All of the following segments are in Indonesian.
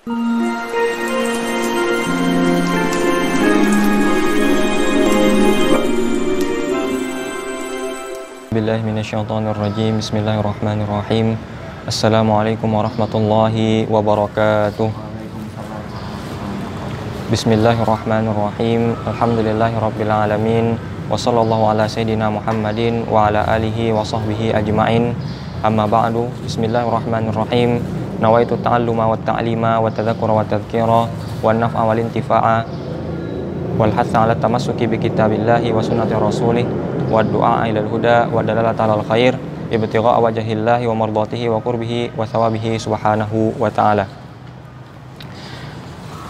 Bismillahirrahmanirrahim. Bismillahirrahmanirrahim. Assalamualaikum warahmatullahi wabarakatuh. Bismillahirrahmanirrahim. Alhamdulillahirabbil alamin. Wa sallallahu ala sayidina Muhammadin wa ala alihi wa sahbihi ajmain. Amma ba'du. Bismillahirrahmanirrahim. Nawaitu ta'alluma wa ta'lima wa tadzakkura wa tadhkira wa naf'a wal intifa'a wal hatha ala tamassuki bi kitabillahi wa sunnati rasulih wa du'a ilal huda wa dalalata alal khair ibtigha'a wajhillahi wa mardatihi wa qurbihi wa thawabihi subhanahu wa ta'ala.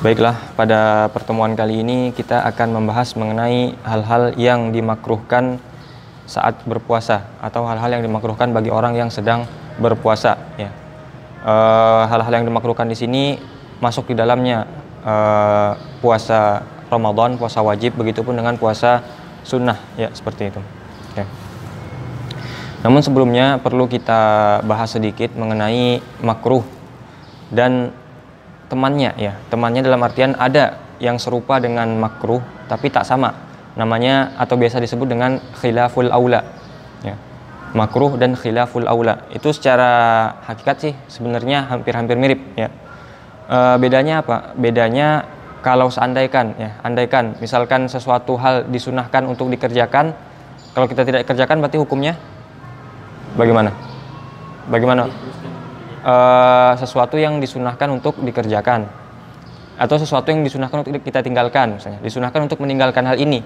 Baiklah, pada pertemuan kali ini kita akan membahas mengenai hal-hal yang dimakruhkan saat berpuasa atau hal-hal yang dimakruhkan bagi orang yang sedang berpuasa, ya. Hal-hal yang dimakruhkan di sini masuk di dalamnya puasa Ramadan, puasa wajib, begitupun dengan puasa sunnah, ya, seperti itu. Ya. Namun sebelumnya perlu kita bahas sedikit mengenai makruh dan temannya, ya. Temannya dalam artian ada yang serupa dengan makruh tapi tak sama. Namanya atau biasa disebut dengan khilaful aula. Ya. Makruh dan khilaful aula itu secara hakikat sih sebenarnya hampir-hampir mirip, ya. Bedanya apa? Bedanya kalau seandaikan, ya, andaikan misalkan sesuatu hal disunahkan untuk dikerjakan, kalau kita tidak kerjakan berarti hukumnya bagaimana? Bagaimana? Sesuatu yang disunahkan untuk dikerjakan atau sesuatu yang disunahkan untuk kita tinggalkan, misalnya disunahkan untuk meninggalkan hal ini,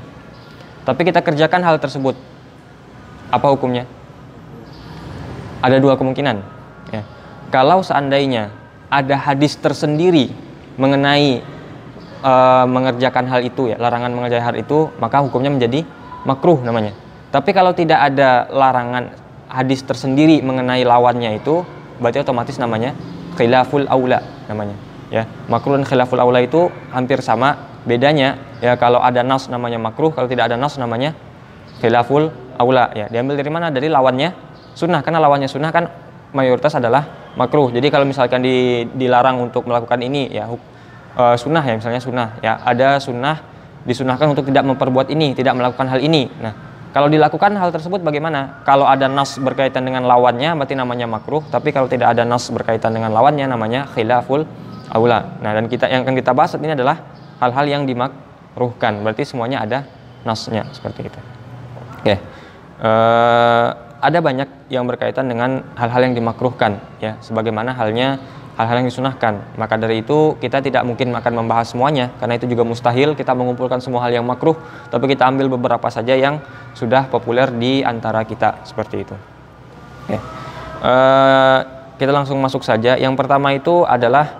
tapi kita kerjakan hal tersebut, apa hukumnya? Ada dua kemungkinan, ya. Kalau seandainya ada hadis tersendiri mengenai mengerjakan hal itu, ya, larangan mengerjakan hal itu, maka hukumnya menjadi makruh namanya. Tapi kalau tidak ada larangan hadis tersendiri mengenai lawannya itu, berarti otomatis namanya khilaful aula namanya, ya. Makruh dan khilaful aula itu hampir sama, bedanya ya kalau ada nas namanya makruh, kalau tidak ada nas namanya khilaful aula, ya. Diambil dari mana? Dari lawannya sunnah, karena lawannya sunnah kan mayoritas adalah makruh. Jadi kalau misalkan dilarang untuk melakukan ini, ya, sunnah, ya, misalnya sunnah, ya, ada sunnah disunahkan untuk tidak memperbuat ini, tidak melakukan hal ini. Nah, kalau dilakukan hal tersebut bagaimana? Kalau ada nas berkaitan dengan lawannya berarti namanya makruh, tapi kalau tidak ada nas berkaitan dengan lawannya namanya khilaful aula. Nah, dan yang akan kita bahas ini adalah hal-hal yang dimakruhkan, berarti semuanya ada nasnya, seperti itu. Oke. Ada banyak yang berkaitan dengan hal-hal yang dimakruhkan, ya, sebagaimana halnya hal-hal yang disunahkan. Maka dari itu kita tidak mungkin akan membahas semuanya, karena itu juga mustahil kita mengumpulkan semua hal yang makruh, tapi kita ambil beberapa saja yang sudah populer di antara kita, seperti itu. Oke. Kita langsung masuk saja. Yang pertama itu adalah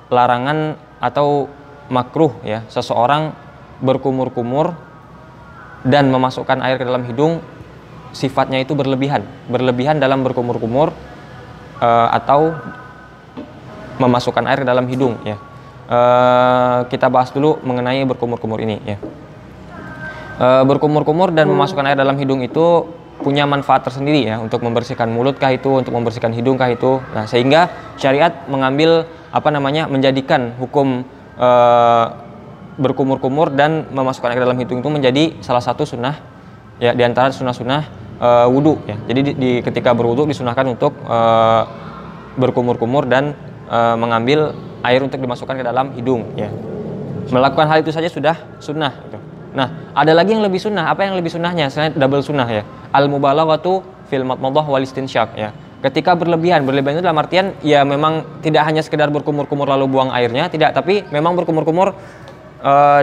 larangan atau makruh, ya, seseorang berkumur-kumur dan memasukkan air ke dalam hidung, sifatnya itu berlebihan dalam berkumur-kumur atau memasukkan air ke dalam hidung, ya. Kita bahas dulu mengenai berkumur-kumur ini, ya. Berkumur-kumur dan memasukkan air dalam hidung itu punya manfaat tersendiri, ya, untuk membersihkan mulut kah itu, untuk membersihkan hidung kah itu. Nah, sehingga syariat mengambil menjadikan hukum berkumur-kumur dan memasukkan air ke dalam hidung itu menjadi salah satu sunnah, ya, di antara sunnah-sunnah wudu, ya. Jadi ketika berwudu disunahkan untuk berkumur-kumur dan mengambil air untuk dimasukkan ke dalam hidung, ya. Melakukan hal itu saja sudah sunnah, gitu. Nah, ada lagi yang lebih sunnah. Apa yang lebih sunnahnya? Selain double sunnah, ya. Al-mubalaghatu fil madmadah wal istinsyak, ya. Ketika berlebihan itu dalam artian ya memang tidak hanya sekedar berkumur-kumur lalu buang airnya, tidak, tapi memang berkumur-kumur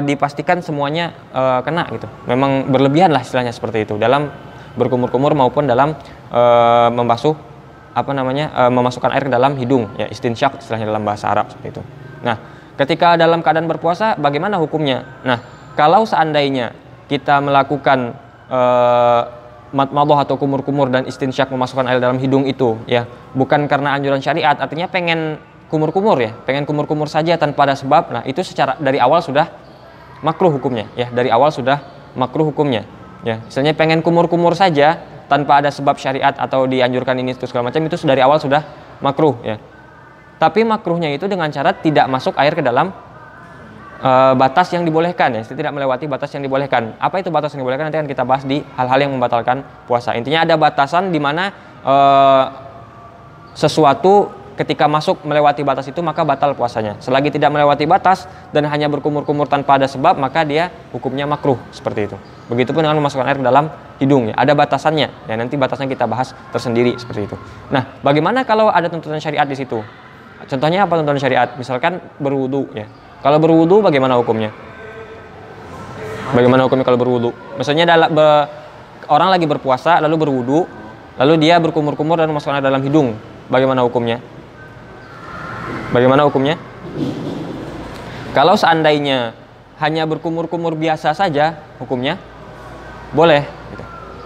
dipastikan semuanya kena, gitu. Memang berlebihan lah istilahnya seperti itu dalam berkumur-kumur maupun dalam membasuh memasukkan air ke dalam hidung, ya, istinsyak istilahnya dalam bahasa Arab, seperti itu. Nah, ketika dalam keadaan berpuasa bagaimana hukumnya? Nah, kalau seandainya kita melakukan madmadah atau kumur-kumur dan istinsyak memasukkan air dalam hidung itu, ya, bukan karena anjuran syariat, artinya pengen kumur-kumur, ya, pengen kumur-kumur saja tanpa ada sebab, nah itu secara dari awal sudah makruh hukumnya, ya, dari awal sudah makruh hukumnya, ya. Misalnya pengen kumur-kumur saja tanpa ada sebab syariat atau dianjurkan ini itu segala macam, itu dari awal sudah makruh, ya. Tapi makruhnya itu dengan cara tidak masuk air ke dalam batas yang dibolehkan ya, tidak melewati batas yang dibolehkan. Apa itu batas yang dibolehkan? Nanti akan kita bahas di hal-hal yang membatalkan puasa. Intinya ada batasan di mana sesuatu ketika masuk melewati batas itu maka batal puasanya. Selagi tidak melewati batas dan hanya berkumur-kumur tanpa ada sebab, maka dia hukumnya makruh, seperti itu. Begitupun dengan memasukkan air ke dalam hidung ya. Ada batasannya ya, nanti batasnya kita bahas tersendiri seperti itu. Nah, bagaimana kalau ada tuntutan syariat di situ? Contohnya apa tuntutan syariat? Misalkan berwudu ya. Kalau berwudu bagaimana hukumnya? Bagaimana hukumnya kalau berwudu? Misalnya orang lagi berpuasa lalu berwudu, lalu dia berkumur-kumur dan memasukkan air dalam hidung. Bagaimana hukumnya? Bagaimana hukumnya? Kalau seandainya hanya berkumur-kumur biasa saja, hukumnya boleh. Gitu.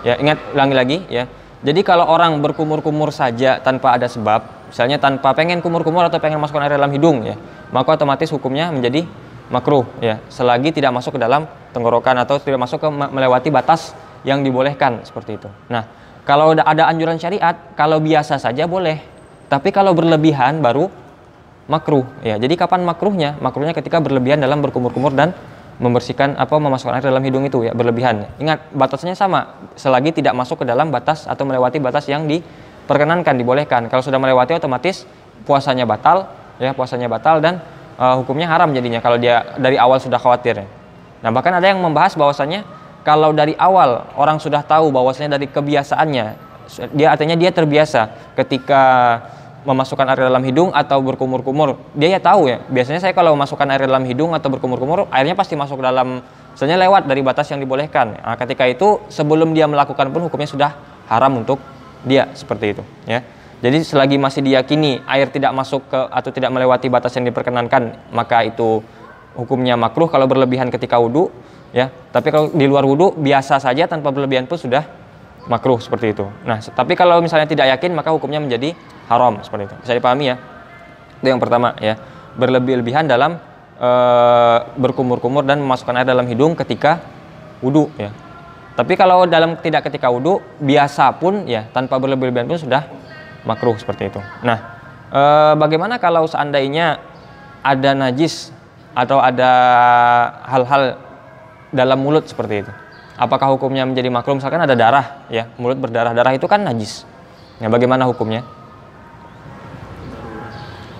Ya, ingat ulangi lagi ya. Jadi kalau orang berkumur-kumur saja tanpa ada sebab, misalnya tanpa pengen kumur-kumur atau pengen masukkan air dalam hidung ya, maka otomatis hukumnya menjadi makruh ya, selagi tidak masuk ke dalam tenggorokan atau tidak masuk ke melewati batas yang dibolehkan seperti itu. Nah, kalau ada anjuran syariat, kalau biasa saja boleh, tapi kalau berlebihan baru makruh ya. Jadi kapan makruhnya? Makruhnya ketika berlebihan dalam berkumur-kumur dan membersihkan memasukkan air dalam hidung itu ya, berlebihan. Ingat batasnya sama, selagi tidak masuk ke dalam batas atau melewati batas yang diperkenankan, dibolehkan. Kalau sudah melewati otomatis puasanya batal ya, puasanya batal dan hukumnya haram jadinya kalau dia dari awal sudah khawatir ya. Nah, bahkan ada yang membahas bahwasanya kalau dari awal orang sudah tahu bahwasanya dari kebiasaannya, dia artinya dia terbiasa ketika memasukkan air dalam hidung atau berkumur-kumur, dia ya tahu ya, biasanya saya kalau memasukkan air dalam hidung atau berkumur-kumur, airnya pasti masuk dalam, misalnya lewat dari batas yang dibolehkan. Nah, ketika itu sebelum dia melakukan pun hukumnya sudah haram untuk dia, seperti itu ya. Jadi selagi masih diyakini air tidak masuk ke atau tidak melewati batas yang diperkenankan, maka itu hukumnya makruh kalau berlebihan ketika wudu ya. Tapi kalau di luar wudu biasa saja tanpa berlebihan pun sudah makruh, seperti itu. Nah, tapi kalau misalnya tidak yakin maka hukumnya menjadi haram, seperti itu. Bisa dipahami ya? Itu yang pertama ya. Berlebih-lebihan dalam berkumur-kumur dan memasukkan air dalam hidung ketika wudu ya. Tapi kalau tidak ketika wudu, biasa pun ya, tanpa berlebih-lebihan pun sudah makruh, seperti itu. Nah, bagaimana kalau seandainya ada najis atau ada hal-hal dalam mulut seperti itu? Apakah hukumnya menjadi makruh? Misalkan ada darah ya, mulut berdarah, darah itu kan najis. Nah, bagaimana hukumnya?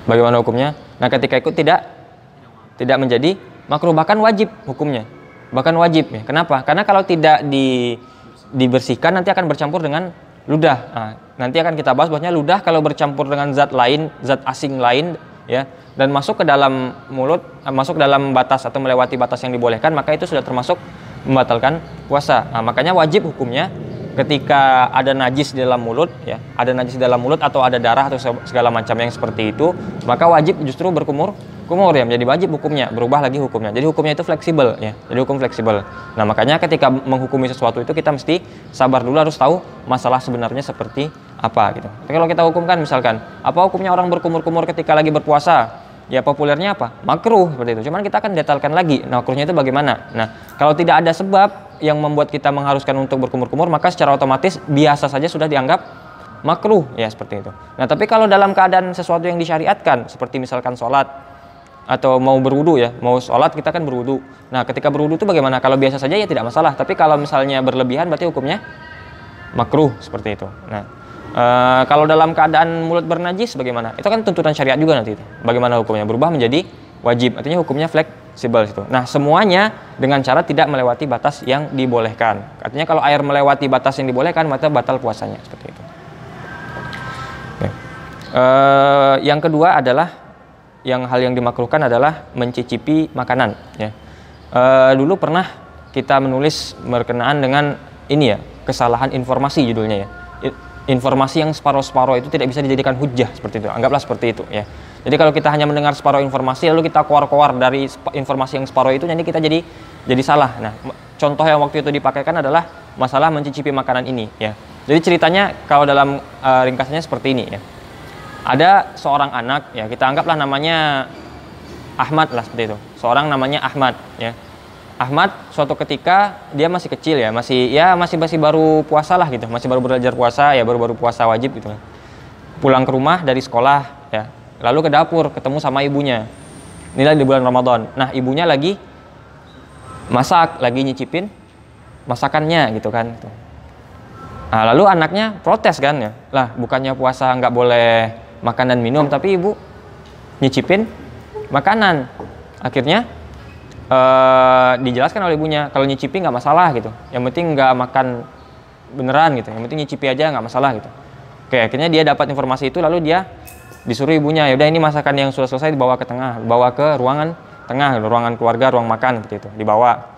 Bagaimana hukumnya? Nah, ketika itu tidak menjadi makruh, bahkan wajib hukumnya. Bahkan wajib ya. Kenapa? Karena kalau tidak dibersihkan nanti akan bercampur dengan ludah. Nah, nanti akan kita bahas bahwasanya ludah kalau bercampur dengan zat lain, zat asing lain ya, dan masuk ke dalam mulut, masuk dalam batas atau melewati batas yang dibolehkan, maka itu sudah termasuk membatalkan puasa. Nah, makanya wajib hukumnya ketika ada najis di dalam mulut ya, ada najis di dalam mulut atau ada darah atau segala macam yang seperti itu, maka wajib justru berkumur ya, menjadi wajib hukumnya, berubah lagi hukumnya. Jadi hukumnya itu fleksibel ya. Jadi hukum fleksibel. Nah, makanya ketika menghukumi sesuatu itu kita mesti sabar dulu, harus tahu masalah sebenarnya seperti apa gitu. Tapi kalau kita hukumkan misalkan, apa hukumnya orang berkumur-kumur ketika lagi berpuasa? Ya populernya apa? Makruh, seperti itu. Cuman kita akan detailkan lagi. Nah, makruhnya itu bagaimana? Nah, kalau tidak ada sebab yang membuat kita mengharuskan untuk berkumur-kumur, maka secara otomatis biasa saja sudah dianggap makruh ya, seperti itu. Nah, tapi kalau dalam keadaan sesuatu yang disyariatkan, seperti misalkan sholat atau mau berwudu ya, mau sholat kita kan berwudu. Nah, ketika berwudu itu bagaimana? Kalau biasa saja ya tidak masalah. Tapi kalau misalnya berlebihan berarti hukumnya makruh, seperti itu. Nah, kalau dalam keadaan mulut bernajis bagaimana? Itu kan tuntutan syariat juga nanti itu. Bagaimana hukumnya? Berubah menjadi wajib. Artinya hukumnya fleksibel itu. Nah, semuanya dengan cara tidak melewati batas yang dibolehkan. Artinya kalau air melewati batas yang dibolehkan maka batal puasanya, seperti itu. Oke. Yang kedua adalah hal yang dimakruhkan adalah mencicipi makanan ya. Dulu pernah kita menulis berkenaan dengan ini ya, kesalahan informasi judulnya ya. Informasi yang separuh-separuh itu tidak bisa dijadikan hujah, seperti itu. Anggaplah seperti itu ya. Jadi kalau kita hanya mendengar separuh informasi lalu kita keluar dari informasi yang separuh itu, nanti kita jadi salah. Nah, contoh yang waktu itu dipakaikan adalah masalah mencicipi makanan ini ya. Jadi ceritanya kalau dalam ringkasannya seperti ini ya. Ada seorang anak ya, kita anggaplah namanya Ahmad lah, seperti itu. Seorang namanya Ahmad ya. Ahmad suatu ketika dia masih kecil ya, masih baru puasa lah gitu, masih baru belajar puasa ya, baru puasa wajib gitu kan. Pulang ke rumah dari sekolah ya, lalu ke dapur ketemu sama ibunya. Inilah di bulan Ramadan. Nah, ibunya lagi masak, lagi nyicipin masakannya gitu kan. Nah, lalu anaknya protes kan ya. Lah, bukannya puasa nggak boleh makan dan minum, tapi ibu nyicipin makanan. Akhirnya dijelaskan oleh ibunya kalau nyicipi nggak masalah gitu. Yang penting nggak makan beneran gitu. Yang penting nyicipi aja nggak masalah gitu. Oke, akhirnya dia dapat informasi itu, lalu dia disuruh ibunya, ya udah ini masakan yang sudah selesai dibawa ke tengah, bawa ke ruangan tengah, ruangan keluarga, ruang makan seperti itu, dibawa.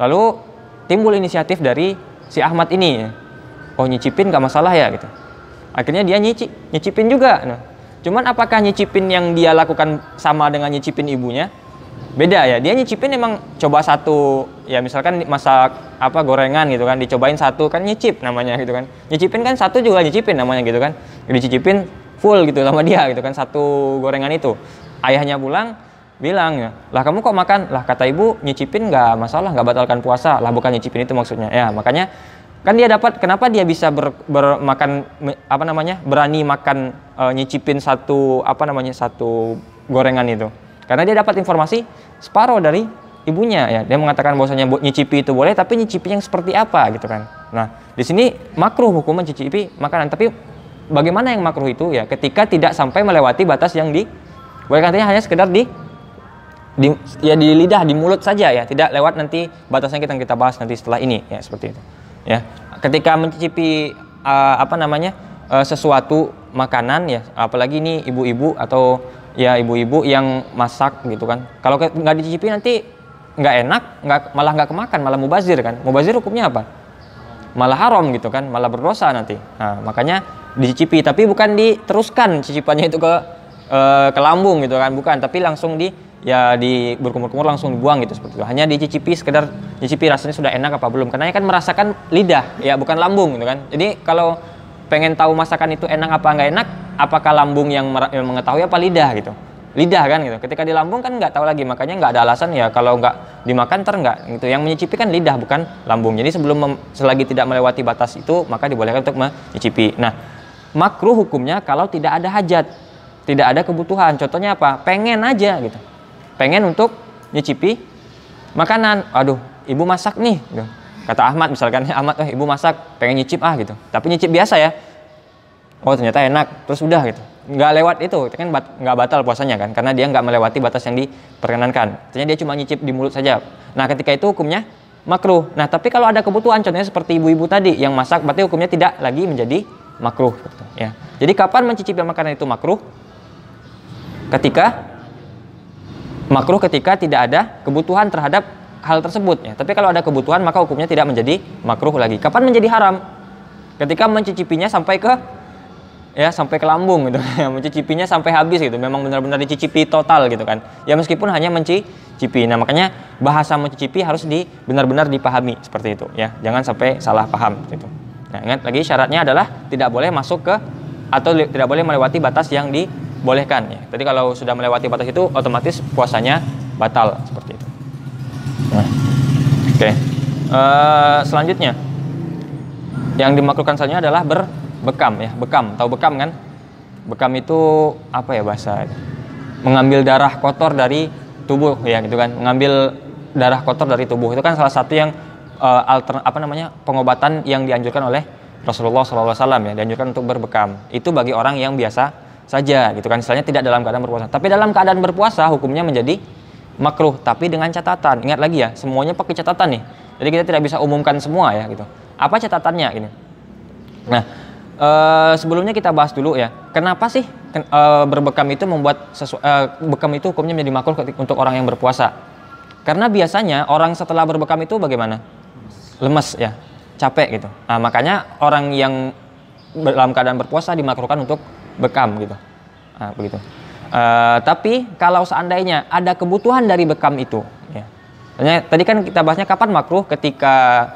Lalu timbul inisiatif dari si Ahmad ini, oh nyicipin nggak masalah ya gitu. Akhirnya dia nyicipin juga. Nah, cuman apakah nyicipin yang dia lakukan sama dengan nyicipin ibunya? Beda ya, dia nyicipin emang coba satu, ya misalkan masak apa gorengan gitu kan, dicobain satu kan nyicip namanya gitu kan. Nyicipin kan satu juga nyicipin namanya gitu kan. Dicicipin full gitu sama dia gitu kan, satu gorengan itu. Ayahnya pulang bilang ya, lah kamu kok makan? Lah kata ibu nyicipin nggak masalah, nggak batalkan puasa. Lah bukan nyicipin itu maksudnya. Ya makanya kan dia dapat, kenapa dia bisa makan apa namanya, berani makan nyicipin satu apa namanya, satu gorengan itu. Karena dia dapat informasi separuh dari ibunya ya. Dia mengatakan bahwasanya nyicipi itu boleh, tapi nyicipi yang seperti apa gitu kan. Nah, di sini makruh hukuman nyicipi makanan. Tapi bagaimana yang makruh itu ya? Ketika tidak sampai melewati batas yang boleh katanya hanya sekedar di lidah, di mulut saja ya, tidak lewat nanti batasnya kita bahas nanti setelah ini ya, seperti itu. Ya. Ketika mencicipi apa namanya? Sesuatu makanan ya, apalagi ini ibu-ibu atau ya ibu-ibu yang masak gitu kan, kalau nggak dicicipi nanti nggak enak, malah nggak kemakan, malah mubazir kan. Mubazir hukumnya apa? Malah haram gitu kan, malah berdosa nanti. Nah, makanya dicicipi, tapi bukan diteruskan cicipannya itu ke lambung gitu kan, bukan, tapi langsung berkumur-kumur langsung dibuang gitu, seperti itu. Hanya dicicipi, sekedar dicicipi rasanya sudah enak apa belum, karena kan merasakan lidah ya, bukan lambung gitu kan. Jadi kalau pengen tahu masakan itu enak apa nggak enak, apakah lambung yang mengetahui apa lidah gitu. Lidah kan gitu. Ketika di lambung kan nggak tahu lagi, makanya nggak ada alasan ya kalau nggak dimakan nggak gitu. Yang menyicipi kan lidah bukan lambung. Jadi selagi tidak melewati batas itu, maka dibolehkan untuk menyicipi. Nah, makruh hukumnya kalau tidak ada hajat, tidak ada kebutuhan. Contohnya apa? Pengen aja gitu. Pengen untuk nyicipi makanan. Aduh, ibu masak nih gitu. Kata Ahmad misalkan, Ahmad, ibu masak, pengen nyicip gitu. Tapi nyicip biasa ya. Oh ternyata enak, terus udah gitu. Nggak lewat itu kan nggak batal puasanya kan, karena dia nggak melewati batas yang diperkenankan. Artinya dia cuma nyicip di mulut saja. Nah ketika itu hukumnya makruh. Nah tapi kalau ada kebutuhan, contohnya seperti ibu-ibu tadi yang masak, berarti hukumnya tidak lagi menjadi makruh. Gitu, ya. Jadi kapan mencicipi makanan itu makruh? Ketika tidak ada kebutuhan terhadap hal tersebut ya. Tapi kalau ada kebutuhan maka hukumnya tidak menjadi makruh lagi. Kapan menjadi haram? Ketika mencicipinya sampai ke lambung gitu. Mencicipinya sampai habis gitu. Memang benar-benar dicicipi total gitu kan. Ya meskipun hanya mencicipi. Nah, makanya bahasa mencicipi harus benar-benar dipahami seperti itu ya. Jangan sampai salah paham gitu. Nah, ingat lagi syaratnya adalah tidak boleh masuk ke atau tidak boleh melewati batas yang dibolehkan ya. Tadi kalau sudah melewati batas itu otomatis puasanya batal seperti itu. Nah, oke. Selanjutnya yang dimakruhkan selanjutnya adalah berbekam ya. Bekam, tahu bekam kan? Bekam itu apa ya bahasa? Mengambil darah kotor dari tubuh ya gitu kan. Mengambil darah kotor dari tubuh itu kan salah satu yang pengobatan yang dianjurkan oleh Rasulullah SAW ya, dianjurkan untuk berbekam. Itu bagi orang yang biasa saja gitu kan, istilahnya tidak dalam keadaan berpuasa. Tapi dalam keadaan berpuasa hukumnya menjadi makruh, tapi dengan catatan. Ingat lagi ya, semuanya pakai catatan nih. Jadi kita tidak bisa umumkan semua ya gitu. Apa catatannya ini? Nah, sebelumnya kita bahas dulu ya. Kenapa sih berbekam itu bekam itu hukumnya menjadi makruh untuk orang yang berpuasa? Karena biasanya orang setelah berbekam itu bagaimana? Lemes ya, capek gitu. Nah, makanya orang yang dalam keadaan berpuasa dimakruhkan untuk bekam gitu. Nah, begitu. Tapi kalau seandainya ada kebutuhan dari bekam itu ya. Tadi kan kita bahasnya kapan makruh, ketika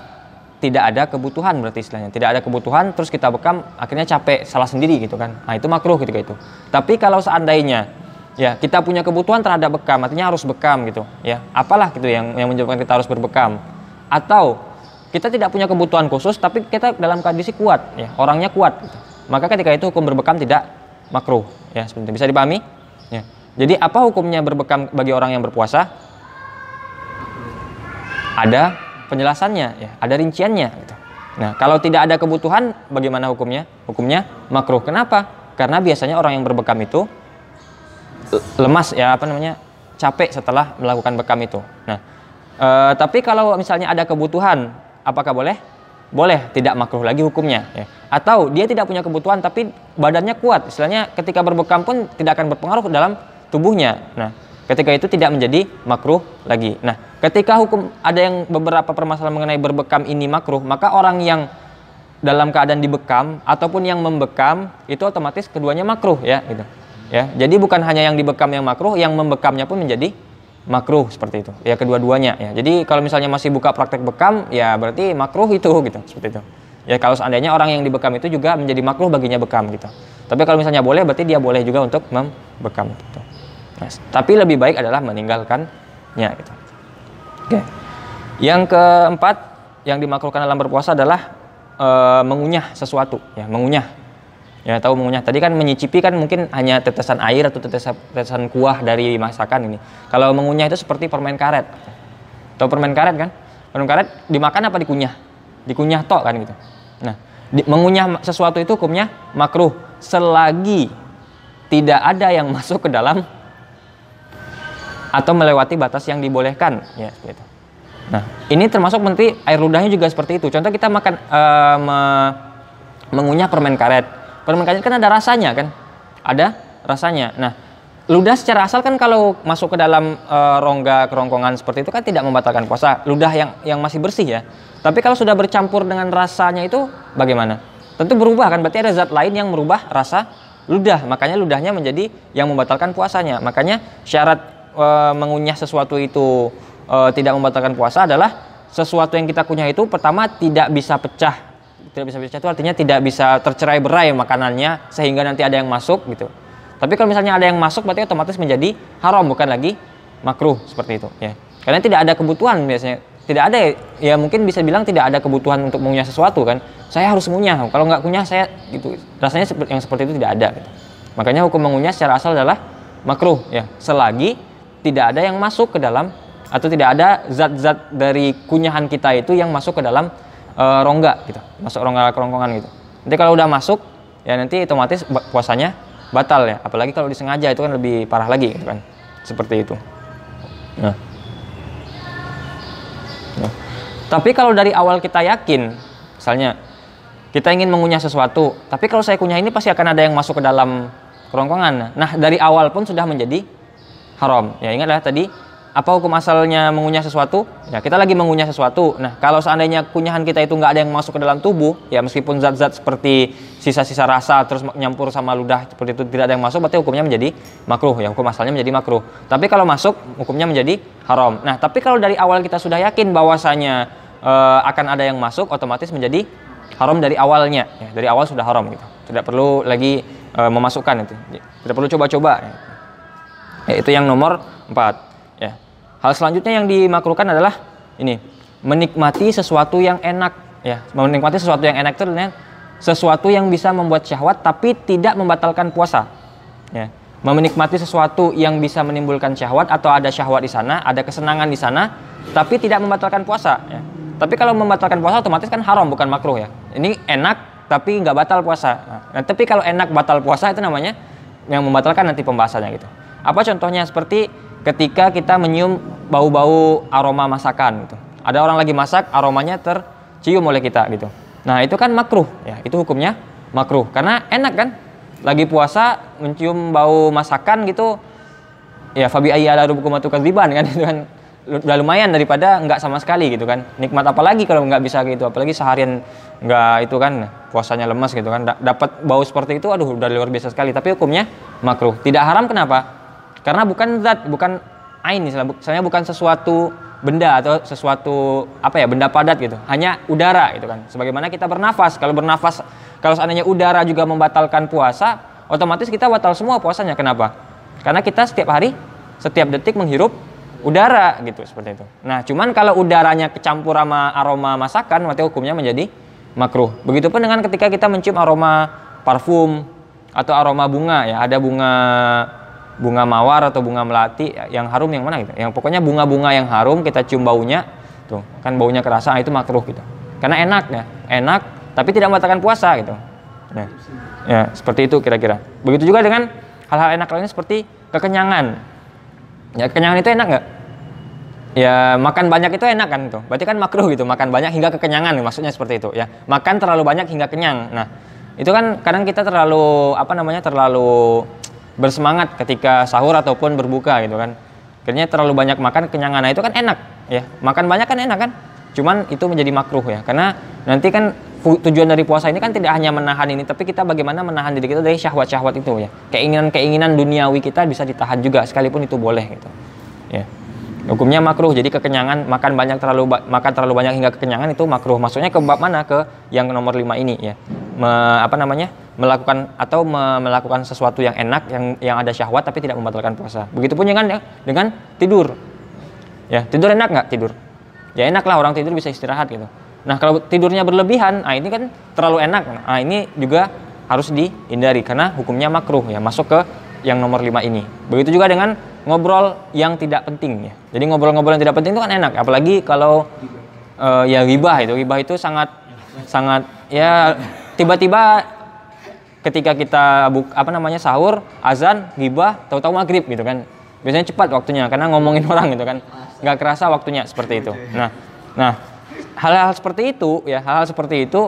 tidak ada kebutuhan, berarti istilahnya tidak ada kebutuhan terus kita bekam akhirnya capek, salah sendiri gitu kan. Nah, itu makruh ketika itu. Tapi kalau seandainya ya kita punya kebutuhan terhadap bekam, artinya harus bekam gitu ya. Apalah gitu yang menyebabkan kita harus berbekam. Atau kita tidak punya kebutuhan khusus tapi kita dalam kondisi kuat ya, orangnya kuat gitu. Maka ketika itu hukum berbekam tidak makruh ya, seperti itu. Bisa dipahami? Ya. Jadi apa hukumnya berbekam bagi orang yang berpuasa? Ada penjelasannya, ya, ada rinciannya. Gitu. Nah, kalau tidak ada kebutuhan, bagaimana hukumnya? Hukumnya makruh. Kenapa? Karena biasanya orang yang berbekam itu lemas, ya capek setelah melakukan bekam itu. Nah, tapi kalau misalnya ada kebutuhan, apakah boleh? Boleh, tidak makruh lagi hukumnya. Ya. Atau dia tidak punya kebutuhan tapi badannya kuat, istilahnya ketika berbekam pun tidak akan berpengaruh dalam tubuhnya. Nah, ketika itu tidak menjadi makruh lagi. Nah, ketika hukum ada yang beberapa permasalahan mengenai berbekam ini makruh, maka orang yang dalam keadaan dibekam ataupun yang membekam itu otomatis keduanya makruh, ya gitu. Ya, jadi bukan hanya yang dibekam yang makruh, yang membekamnya pun menjadi makruh seperti itu. Ya, kedua-duanya ya. Jadi kalau misalnya masih buka praktek bekam, ya berarti makruh itu gitu, seperti itu. Ya, kalau seandainya orang yang dibekam itu juga menjadi makruh baginya bekam gitu. Tapi kalau misalnya boleh, berarti dia boleh juga untuk membekam gitu. Nah, tapi lebih baik adalah meninggalkannya gitu. Oke. Yang keempat yang dimakruhkan dalam berpuasa adalah mengunyah sesuatu, ya, mengunyah. Ya, tahu mengunyah. Tadi kan menyicipi kan mungkin hanya tetesan air atau tetesan kuah dari masakan ini. Kalau mengunyah itu seperti permen karet. Tahu permen karet kan? Permen karet dimakan apa dikunyah? Dikunyah tok kan gitu. Nah, mengunyah sesuatu itu hukumnya makruh selagi tidak ada yang masuk ke dalam atau melewati batas yang dibolehkan, ya gitu. Nah, ini termasuk nanti air ludahnya juga seperti itu. Contoh kita makan mengunyah permen karet. Permen karet kan ada rasanya kan? Ada rasanya. Nah, ludah secara asal kan kalau masuk ke dalam rongga kerongkongan seperti itu kan tidak membatalkan puasa. Ludah yang masih bersih ya. Tapi kalau sudah bercampur dengan rasanya itu bagaimana? Tentu berubah kan? Berarti ada zat lain yang merubah rasa ludah. Makanya ludahnya menjadi yang membatalkan puasanya. Makanya syarat mengunyah sesuatu itu tidak membatalkan puasa adalah sesuatu yang kita kunyah itu pertama tidak bisa pecah. Tidak bisa pecah itu artinya tidak bisa tercerai-berai makanannya sehingga nanti ada yang masuk gitu. Tapi kalau misalnya ada yang masuk berarti otomatis menjadi haram, bukan lagi makruh seperti itu ya. Karena tidak ada kebutuhan biasanya. Tidak ada ya, mungkin bisa bilang tidak ada kebutuhan untuk mengunyah sesuatu kan. Saya harus mengunyah. Kalau nggak kunyah saya gitu. Rasanya yang seperti itu tidak ada gitu. Makanya hukum mengunyah secara asal adalah makruh ya, selagi tidak ada yang masuk ke dalam atau tidak ada zat-zat dari kunyahan kita itu yang masuk ke dalam rongga gitu, masuk rongga kerongkongan gitu. Nanti kalau udah masuk ya nanti otomatis puasanya batal ya, apalagi kalau disengaja itu kan lebih parah lagi gitu kan, seperti itu. Nah. Tapi kalau dari awal kita yakin, misalnya kita ingin mengunyah sesuatu, tapi kalau saya kunyah ini pasti akan ada yang masuk ke dalam kerongkongan. Nah, dari awal pun sudah menjadi haram. Ya, ingatlah tadi apa hukum asalnya mengunyah sesuatu? Ya, kita lagi mengunyah sesuatu. Nah, kalau seandainya kunyahan kita itu nggak ada yang masuk ke dalam tubuh, ya meskipun zat-zat seperti sisa-sisa rasa terus nyampur sama ludah seperti itu tidak ada yang masuk, berarti hukumnya menjadi makruh. Ya, hukum asalnya menjadi makruh. Tapi kalau masuk, hukumnya menjadi haram. Nah, tapi kalau dari awal kita sudah yakin bahwasanya akan ada yang masuk, otomatis menjadi haram dari awalnya. Ya, dari awal sudah haram gitu. Tidak perlu lagi memasukkan itu. Tidak perlu coba-coba. Ya, itu yang nomor 4. Ya. Hal selanjutnya yang dimakruhkan adalah ini, menikmati sesuatu yang enak ya. Menikmati sesuatu yang enak itu adalah sesuatu yang bisa membuat syahwat tapi tidak membatalkan puasa. Ya. Menikmati sesuatu yang bisa menimbulkan syahwat atau ada syahwat di sana, ada kesenangan di sana tapi tidak membatalkan puasa ya. Tapi kalau membatalkan puasa otomatis kan haram, bukan makruh ya. Ini enak tapi nggak batal puasa. Nah, tapi kalau enak batal puasa itu namanya yang membatalkan, nanti pembahasannya gitu. Apa contohnya? Seperti ketika kita menyium bau-bau aroma masakan gitu. Ada orang lagi masak, aromanya tercium oleh kita gitu. Nah, itu kan makruh ya. Itu hukumnya makruh karena enak kan? Lagi puasa mencium bau masakan gitu. Ya fabi ayyi ala rabbikum tukadziban kan, itu kan udah lumayan daripada nggak sama sekali gitu kan. Nikmat apalagi kalau nggak bisa gitu, apalagi seharian nggak itu kan puasanya lemas gitu kan. Dapat bau seperti itu, aduh udah luar biasa sekali. Tapi hukumnya makruh. Tidak haram, kenapa? Karena bukan zat, bukan ain, misalnya bukan sesuatu benda atau sesuatu benda padat gitu. Hanya udara gitu kan. Sebagaimana kita bernafas, kalau seandainya udara juga membatalkan puasa, otomatis kita batal semua puasanya. Kenapa? Karena kita setiap hari, setiap detik menghirup udara gitu, seperti itu. Nah, cuman kalau udaranya kecampur sama aroma masakan, berarti hukumnya menjadi makruh. Begitupun dengan ketika kita mencium aroma parfum atau aroma bunga ya, ada bunga bunga mawar atau bunga melati yang harum yang mana gitu. Yang pokoknya bunga-bunga yang harum kita cium baunya, tuh kan baunya kerasa, itu makruh gitu. Karena enak tapi tidak membatalkan puasa gitu. Nah, ya seperti itu kira-kira. Begitu juga dengan hal-hal enak lainnya seperti kekenyangan. Ya kekenyangan itu enak nggak? Ya makan banyak itu enak kan tuh. Berarti kan makruh gitu, makan banyak hingga kekenyangan, maksudnya seperti itu ya. Makan terlalu banyak hingga kenyang. Nah, itu kan kadang kita terlalu terlalu bersemangat ketika sahur ataupun berbuka gitu kan. Akhirnya terlalu banyak makan kenyangan. Nah, itu kan enak ya. Makan banyak kan enak kan? Cuman itu menjadi makruh ya. Karena nanti kan tujuan dari puasa ini kan tidak hanya menahan ini, tapi kita bagaimana menahan diri kita dari syahwat-syahwat itu ya. Keinginan-keinginan duniawi kita bisa ditahan juga sekalipun itu boleh gitu. Ya. Hukumnya makruh. Jadi kekenyangan, makan terlalu banyak hingga kekenyangan itu makruh. Maksudnya ke bab mana? Ke yang nomor 5 ini ya. Melakukan sesuatu yang enak, yang ada syahwat tapi tidak membatalkan puasa. Begitupun dengan tidur. Ya, tidur enak nggak tidur? Ya enak lah, orang tidur bisa istirahat gitu. Nah, kalau tidurnya berlebihan, ini kan terlalu enak. Nah, ini juga harus dihindari karena hukumnya makruh ya, masuk ke yang nomor 5 ini. Begitu juga dengan ngobrol yang tidak penting ya. Jadi ngobrol-ngobrol yang tidak penting itu kan enak, apalagi kalau ya ghibah itu sangat ya, tiba-tiba ketika kita sahur, azan, ghibah, tahu-tahu maghrib gitu kan. Biasanya cepat waktunya karena ngomongin orang gitu kan. Nggak kerasa waktunya seperti itu. Nah, hal-hal seperti itu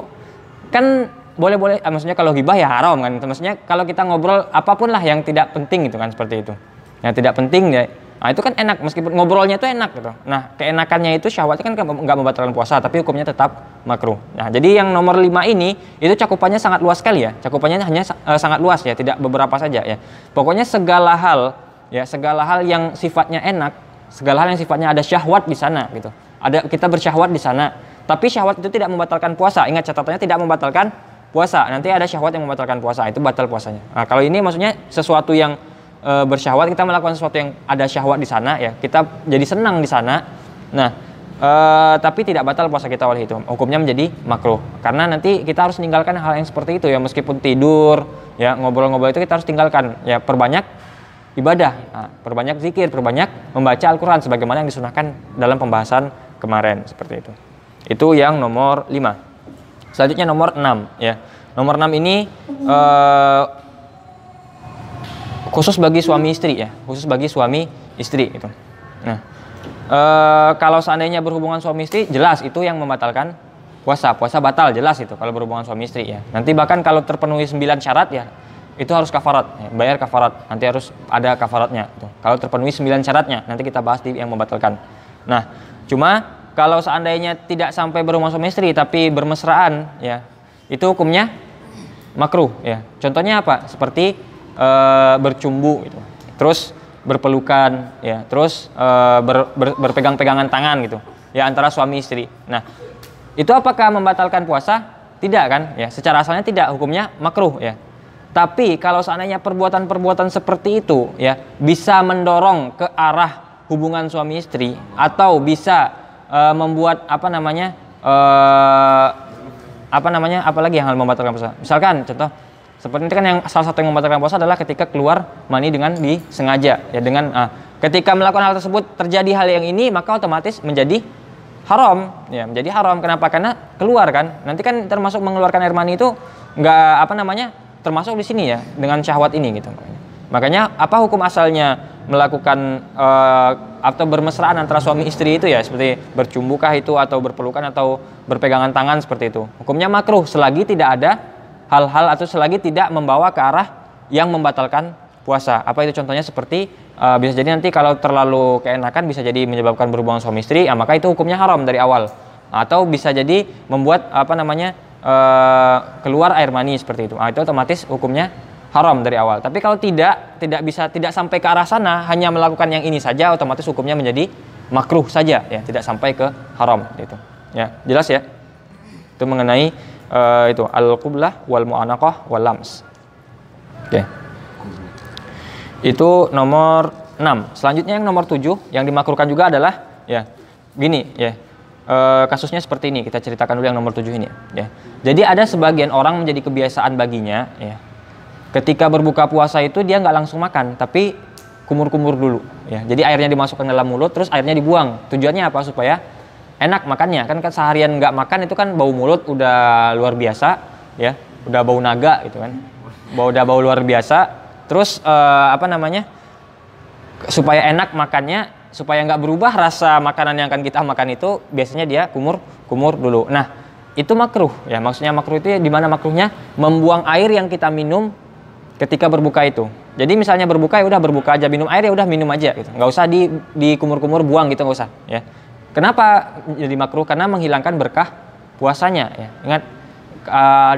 kan boleh-boleh, maksudnya kalau ghibah ya haram kan. Maksudnya kalau kita ngobrol apapun lah yang tidak penting gitu kan, seperti itu. Yang tidak penting ya. Nah, itu kan enak meskipun ngobrolnya itu enak gitu. Nah, keenakannya itu syahwatnya kan nggak membatalkan puasa, tapi hukumnya tetap makruh. Nah, jadi yang nomor 5 ini itu cakupannya sangat luas sekali ya. Cakupannya hanya sangat luas ya, tidak beberapa saja ya. Pokoknya segala hal yang sifatnya enak, segala hal yang sifatnya ada syahwat di sana gitu. Kita bersyahwat di sana, tapi syahwat itu tidak membatalkan puasa. Ingat catatannya, tidak membatalkan puasa. Nanti ada syahwat yang membatalkan puasa, itu batal puasanya. Nah, kalau ini maksudnya sesuatu yang bersyahwat, kita melakukan sesuatu yang ada syahwat di sana ya, kita jadi senang di sana. Nah, tapi tidak batal puasa kita oleh itu. Hukumnya menjadi makruh. Karena nanti kita harus meninggalkan hal yang seperti itu ya, meskipun tidur, ya ngobrol-ngobrol itu kita harus tinggalkan. Ya, perbanyak ibadah, perbanyak zikir, perbanyak membaca Al-Qur'an sebagaimana yang disunahkan dalam pembahasan kemarin seperti itu. Itu yang nomor 5. Selanjutnya nomor 6 ya. Nomor 6 ini khusus bagi suami istri ya, khusus bagi suami istri itu. Nah, kalau seandainya berhubungan suami istri, jelas itu yang membatalkan puasa batal jelas itu kalau berhubungan suami istri ya. Nanti bahkan kalau terpenuhi 9 syarat ya, itu harus kafarat, ya, bayar kafarat. Nanti harus ada kafaratnya. Gitu. Kalau terpenuhi 9 syaratnya, nanti kita bahas di yang membatalkan. Nah, cuma kalau seandainya tidak sampai berhubungan suami istri tapi bermesraan ya, itu hukumnya makruh ya. Contohnya apa? Seperti bercumbu gitu. Terus berpelukan ya, terus berpegang-pegangan tangan gitu ya antara suami istri. Nah, itu apakah membatalkan puasa? Tidak kan? Ya, secara asalnya tidak, hukumnya makruh ya. Tapi kalau seandainya perbuatan-perbuatan seperti itu ya bisa mendorong ke arah hubungan suami istri atau bisa membuat apalagi yang hal membatalkan puasa. Misalkan contoh seperti itu kan, yang salah satu yang membatalkan puasa adalah ketika keluar mani dengan disengaja ya, dengan ketika melakukan hal tersebut terjadi hal yang ini, maka otomatis menjadi haram ya, menjadi haram. Kenapa? Karena keluar kan, nanti kan termasuk mengeluarkan air mani itu termasuk di sini ya, dengan syahwat ini gitu. Makanya apa hukum asalnya melakukan atau bermesraan antara suami istri itu ya, seperti bercumbukah itu atau berpelukan atau berpegangan tangan seperti itu, hukumnya makruh selagi tidak ada hal-hal atau selagi tidak membawa ke arah yang membatalkan puasa. Apa itu contohnya? Seperti bisa jadi nanti kalau terlalu keenakan bisa jadi menyebabkan berhubungan suami istri, maka itu hukumnya haram dari awal. Atau bisa jadi membuat keluar air mani seperti itu. Itu otomatis hukumnya haram dari awal. Tapi kalau tidak sampai ke arah sana, hanya melakukan yang ini saja, otomatis hukumnya menjadi makruh saja ya, tidak sampai ke haram gitu. Ya, jelas ya. Itu mengenai itu al-qublah wal mu'anaqah wal lams. Oke. Itu nomor 6. Selanjutnya yang nomor 7 yang dimakruhkan juga adalah ya gini ya. Kasusnya seperti ini, kita ceritakan dulu yang nomor 7 ini ya. Jadi ada sebagian orang menjadi kebiasaan baginya ya. Ketika berbuka puasa itu dia nggak langsung makan, tapi kumur-kumur dulu ya. Jadi airnya dimasukkan dalam mulut terus airnya dibuang. Tujuannya apa? Supaya enak makannya. Kan seharian nggak makan itu kan bau mulut udah luar biasa ya. Udah bau naga gitu kan. Udah bau luar biasa. Terus supaya enak makannya, supaya nggak berubah rasa makanan yang akan kita makan itu, biasanya dia kumur dulu. Nah, itu makruh ya. Maksudnya makruh itu di mana makruhnya? Membuang air yang kita minum ketika berbuka itu. Jadi misalnya berbuka ya udah berbuka aja, minum air ya udah minum aja gitu. Nggak usah di kumur-kumur buang gitu, nggak usah ya. Kenapa jadi makruh? Karena menghilangkan berkah puasanya ya. Ingat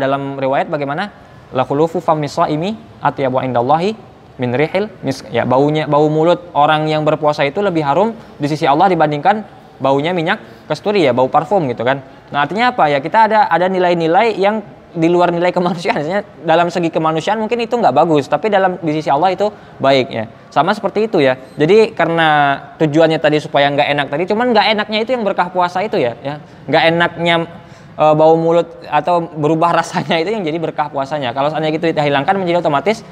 dalam riwayat bagaimana? La khulufu fammi shaimi atyabu indallahi min rihil misk. Ya, bau mulut orang yang berpuasa itu lebih harum di sisi Allah dibandingkan baunya minyak kasturi ya, bau parfum gitu kan. Nah, artinya apa ya? Kita ada nilai-nilai yang di luar nilai kemanusiaan. Misalnya dalam segi kemanusiaan mungkin itu nggak bagus, tapi di sisi Allah itu baik ya. Sama seperti itu ya. Jadi karena tujuannya tadi supaya nggak enak tadi, cuman nggak enaknya itu yang berkah puasa itu ya. Nggak enaknya bau mulut atau berubah rasanya itu yang jadi berkah puasanya. Kalau seandainya gitu kita hilangkan, menjadi otomatis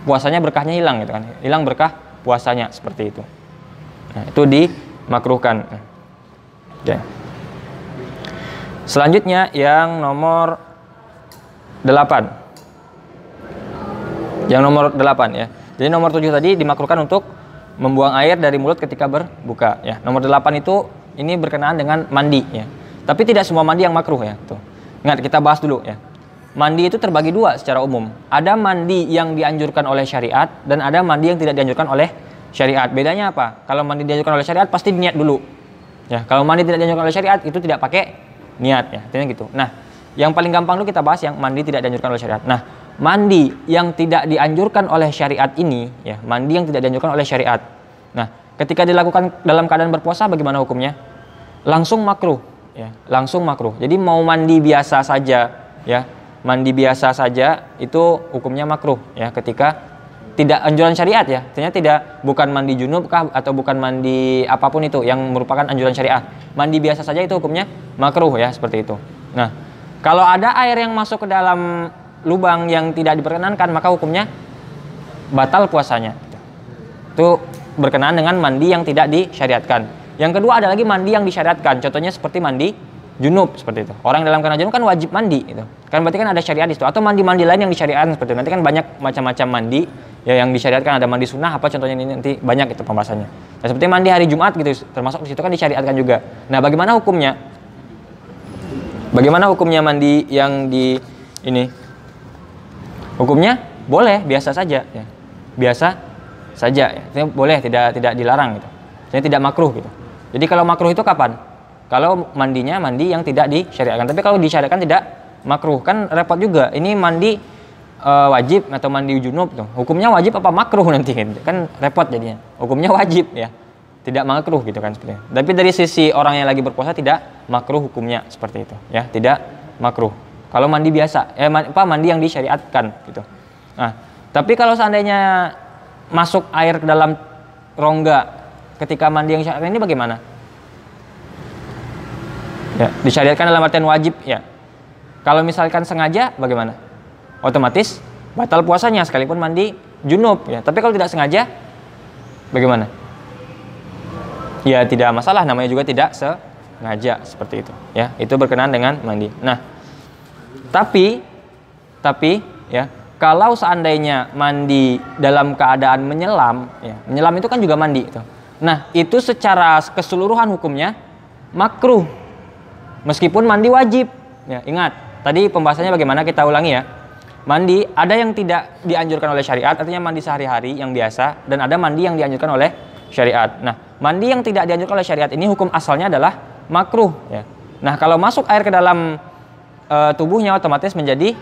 puasanya berkahnya hilang gitu kan. Hilang berkah puasanya seperti itu. Nah, itu dimakruhkan. Oke. Selanjutnya yang nomor 8. Yang nomor 8 ya. Jadi nomor 7 tadi dimakruhkan untuk membuang air dari mulut ketika berbuka ya. Nomor 8 itu ini berkenaan dengan mandi ya. Tapi tidak semua mandi yang makruh ya. Tuh. Ingat, kita bahas dulu ya. Mandi itu terbagi dua secara umum. Ada mandi yang dianjurkan oleh syariat dan ada mandi yang tidak dianjurkan oleh syariat. Bedanya apa? Kalau mandi dianjurkan oleh syariat pasti niat dulu. Ya, kalau mandi tidak dianjurkan oleh syariat itu tidak pakai niat ya. Artinya gitu. Nah, yang paling gampang dulu kita bahas yang mandi tidak dianjurkan oleh syariat. Nah, mandi yang tidak dianjurkan oleh syariat ini ya, mandi yang tidak dianjurkan oleh syariat. Nah, ketika dilakukan dalam keadaan berpuasa bagaimana hukumnya? Langsung makruh ya, langsung makruh. Jadi mau mandi biasa saja ya, mandi biasa saja itu hukumnya makruh ya, ketika tidak anjuran syariat ya. Ternyata bukan mandi junub kah atau bukan mandi apapun itu yang merupakan anjuran syariat. Mandi biasa saja itu hukumnya makruh ya, seperti itu. Nah, kalau ada air yang masuk ke dalam lubang yang tidak diperkenankan, maka hukumnya batal puasanya. Itu berkenaan dengan mandi yang tidak disyariatkan. Yang kedua ada lagi mandi yang disyariatkan. Contohnya seperti mandi junub seperti itu. Orang dalam keadaan junub kan wajib mandi itu. Kan berarti kan ada syariat di situ. Atau mandi-mandi lain yang disyariatkan seperti itu. Nanti kan banyak macam-macam mandi ya yang disyariatkan, ada mandi sunnah apa contohnya, ini nanti banyak itu pembahasannya. Nah, seperti mandi hari Jumat gitu, termasuk di situ kan disyariatkan juga. Nah, bagaimana hukumnya? Bagaimana hukumnya mandi yang di ini? Hukumnya boleh, biasa saja ya. Biasa saja ya. Boleh, tidak dilarang gitu. Jadi tidak makruh gitu. Jadi kalau makruh itu kapan? Kalau mandinya mandi yang tidak disyariatkan. Tapi kalau disyariatkan tidak makruh, kan repot juga. Ini mandi wajib atau mandi junub tuh. Hukumnya wajib apa makruh nanti kan repot jadinya. Hukumnya wajib ya. Tidak makruh gitu kan seperti itu. Tapi dari sisi orang yang lagi berpuasa tidak makruh hukumnya seperti itu ya, tidak makruh. Kalau mandi biasa mandi yang disyariatkan gitu. Nah, tapi kalau seandainya masuk air ke dalam rongga ketika mandi yang disyariatkan ini bagaimana? Ya, disyariatkan dalam artian wajib ya. Kalau misalkan sengaja bagaimana? Otomatis batal puasanya sekalipun mandi junub ya. Tapi kalau tidak sengaja bagaimana? Ya tidak masalah, namanya juga tidak sengaja seperti itu ya. Itu berkenaan dengan mandi. Nah, tapi ya, kalau seandainya mandi dalam keadaan menyelam ya. Menyelam itu kan juga mandi itu. Nah, itu secara keseluruhan hukumnya makruh. Meskipun mandi wajib. Ya, ingat, tadi pembahasannya bagaimana, kita ulangi ya. Mandi ada yang tidak dianjurkan oleh syariat, artinya mandi sehari-hari yang biasa, dan ada mandi yang dianjurkan oleh syariat. Nah, mandi yang tidak dianjurkan oleh syariat ini hukum asalnya adalah makruh ya. Nah, kalau masuk air ke dalam tubuhnya otomatis menjadi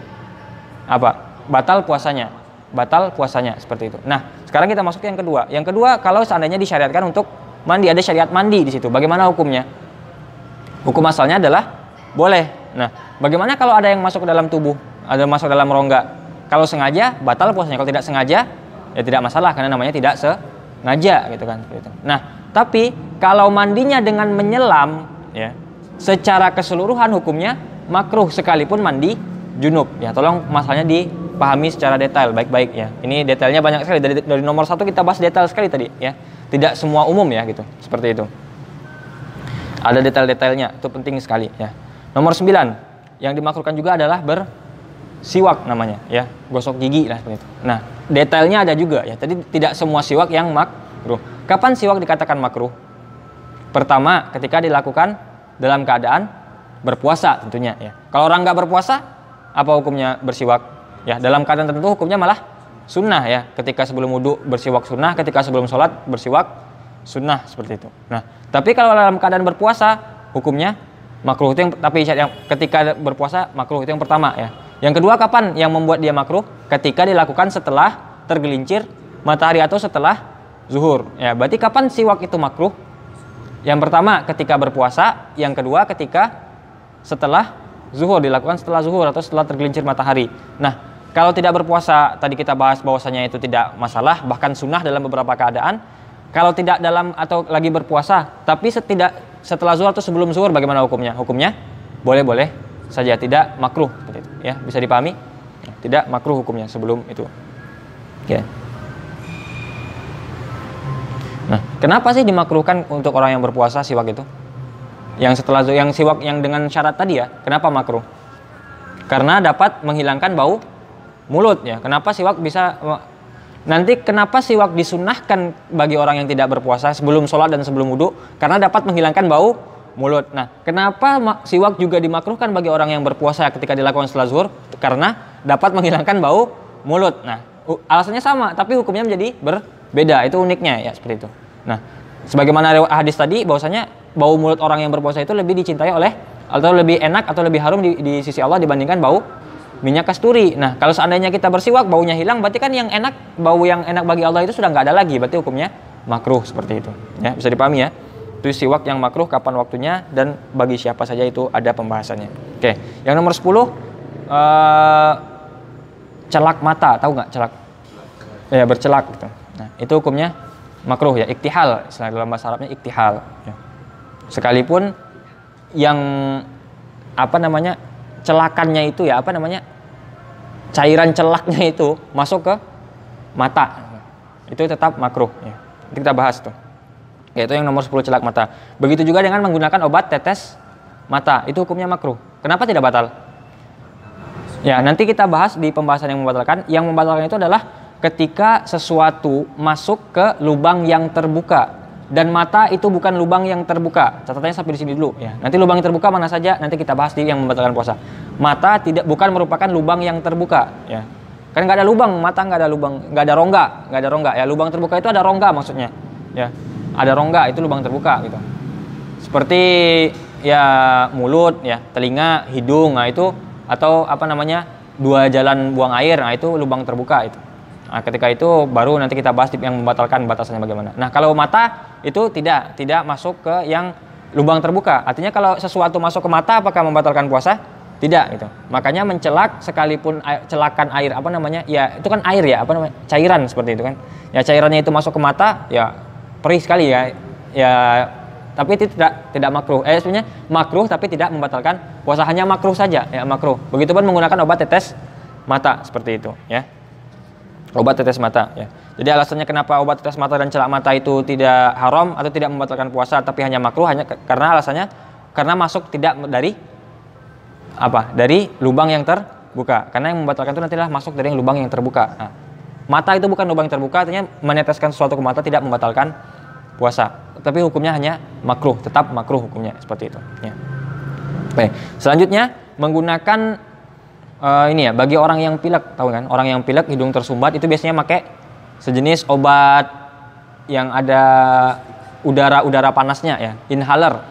apa? Batal puasanya. Batal puasanya seperti itu. Nah, sekarang kita masuk ke yang kedua. Yang kedua, kalau seandainya disyariatkan untuk mandi, ada syariat mandi di situ. Bagaimana hukumnya? Hukum asalnya adalah boleh. Nah, bagaimana kalau ada yang masuk ke dalam tubuh, ada masuk dalam rongga? Kalau sengaja batal puasanya. Kalau tidak sengaja ya tidak masalah karena namanya tidak sengaja gitu kan. Gitu. Nah, tapi kalau mandinya dengan menyelam ya, secara keseluruhan hukumnya makruh sekalipun mandi junub ya. Tolong masalahnya dipahami secara detail, baik-baik ya. Ini detailnya banyak sekali, dari nomor 1 kita bahas detail sekali tadi ya. Tidak semua umum ya gitu, seperti itu. Ada detail-detailnya, itu penting sekali ya. Nomor 9, yang dimakruhkan juga adalah bersiwak namanya ya, gosok gigi lah seperti itu. Nah, detailnya ada juga ya. Tadi tidak semua siwak yang makruh. Kapan siwak dikatakan makruh? Pertama, ketika dilakukan dalam keadaan berpuasa tentunya ya. Kalau orang nggak berpuasa, apa hukumnya bersiwak? Ya, dalam keadaan tertentu hukumnya malah sunnah ya. Ketika sebelum wudhu bersiwak sunnah, ketika sebelum sholat bersiwak sunnah, seperti itu. Nah, tapi kalau dalam keadaan berpuasa hukumnya makruh. Itu yang ketika berpuasa makruh, itu yang pertama ya. Yang kedua, kapan yang membuat dia makruh? Ketika dilakukan setelah tergelincir matahari atau setelah zuhur ya. Berarti kapan siwak itu makruh? Yang pertama ketika berpuasa, yang kedua ketika setelah zuhur, dilakukan setelah zuhur atau setelah tergelincir matahari. Nah, kalau tidak berpuasa tadi kita bahas bahwasanya itu tidak masalah, bahkan sunnah dalam beberapa keadaan. Kalau tidak dalam atau lagi berpuasa tapi setelah zuhur atau sebelum zuhur, bagaimana hukumnya? Hukumnya boleh-boleh saja, tidak makruh seperti itu ya. Bisa dipahami? Tidak makruh hukumnya sebelum itu. Oke. Nah, kenapa sih dimakruhkan untuk orang yang berpuasa siwak itu? Yang setelah yang siwak yang dengan syarat tadi ya, kenapa makruh? Karena dapat menghilangkan bau mulut ya. Kenapa siwak bisa nanti kenapa siwak disunnahkan bagi orang yang tidak berpuasa sebelum sholat dan sebelum wudhu? Karena dapat menghilangkan bau mulut. Nah, kenapa siwak juga dimakruhkan bagi orang yang berpuasa ketika dilakukan setelah zuhur? Karena dapat menghilangkan bau mulut. Nah, alasannya sama, tapi hukumnya menjadi berbeda. Itu uniknya ya, seperti itu. Nah, sebagaimana hadis tadi bahwasanya bau mulut orang yang berpuasa itu lebih dicintai oleh atau lebih enak atau lebih harum di sisi Allah dibandingkan bau minyak kasturi. Nah, kalau seandainya kita bersiwak baunya hilang, berarti kan yang enak, bau yang enak bagi Allah itu sudah nggak ada lagi, berarti hukumnya makruh, seperti itu ya. Bisa dipahami ya, itu siwak yang makruh, kapan waktunya, dan bagi siapa saja itu ada pembahasannya. Oke, yang nomor 10 celak mata, tahu nggak celak? Ya, bercelak gitu. Nah, itu hukumnya makruh ya, iktihal, istilah dalam bahasa Arabnya iktihal ya. Sekalipun yang celakannya itu ya, cairan celaknya itu masuk ke mata, itu tetap makruh ya. Nanti kita bahas tuh, yaitu yang nomor 10 celak mata. Begitu juga dengan menggunakan obat tetes mata, itu hukumnya makruh. Kenapa tidak batal? Ya, nanti kita bahas di pembahasan yang membatalkan. Yang membatalkan itu adalah ketika sesuatu masuk ke lubang yang terbuka, dan mata itu bukan lubang yang terbuka. Catatannya sampai di sini dulu ya. Nanti lubang yang terbuka mana saja nanti kita bahas di yang membatalkan puasa. Mata bukan merupakan lubang yang terbuka ya. Kan nggak ada lubang, mata nggak ada lubang, nggak ada rongga ya. Lubang terbuka itu ada rongga maksudnya ya. Ada rongga, itu lubang terbuka gitu. Seperti ya mulut ya, telinga, hidung, nah itu, atau dua jalan buang air, nah itu lubang terbuka itu. Nah, ketika itu baru nanti kita bahas yang membatalkan batasannya bagaimana. Nah, kalau mata itu tidak masuk ke yang lubang terbuka. Artinya kalau sesuatu masuk ke mata apakah membatalkan puasa? Tidak gitu. Makanya mencelak sekalipun celakan air ya itu kan air ya, cairan seperti itu kan. Ya cairannya itu masuk ke mata ya perih sekali ya. Ya tapi itu tidak makruh. Sebenarnya makruh tapi tidak membatalkan puasa, hanya makruh saja ya, makruh. Begitupun menggunakan obat tetes mata seperti itu ya. Obat tetes mata ya. Jadi alasannya kenapa obat tetes mata dan celak mata itu tidak haram atau tidak membatalkan puasa tapi hanya makruh, hanya karena alasannya karena masuk tidak dari lubang yang terbuka. Karena yang membatalkan itu nantilah masuk dari lubang yang terbuka. Nah, mata itu bukan lubang yang terbuka, artinya meneteskan sesuatu ke mata tidak membatalkan puasa. Tapi hukumnya hanya makruh, tetap makruh hukumnya seperti itu ya. Baik, selanjutnya menggunakan ini ya, bagi orang yang pilek, tahu kan? Orang yang pilek, hidung tersumbat, itu biasanya pakai sejenis obat yang ada udara panasnya ya, inhaler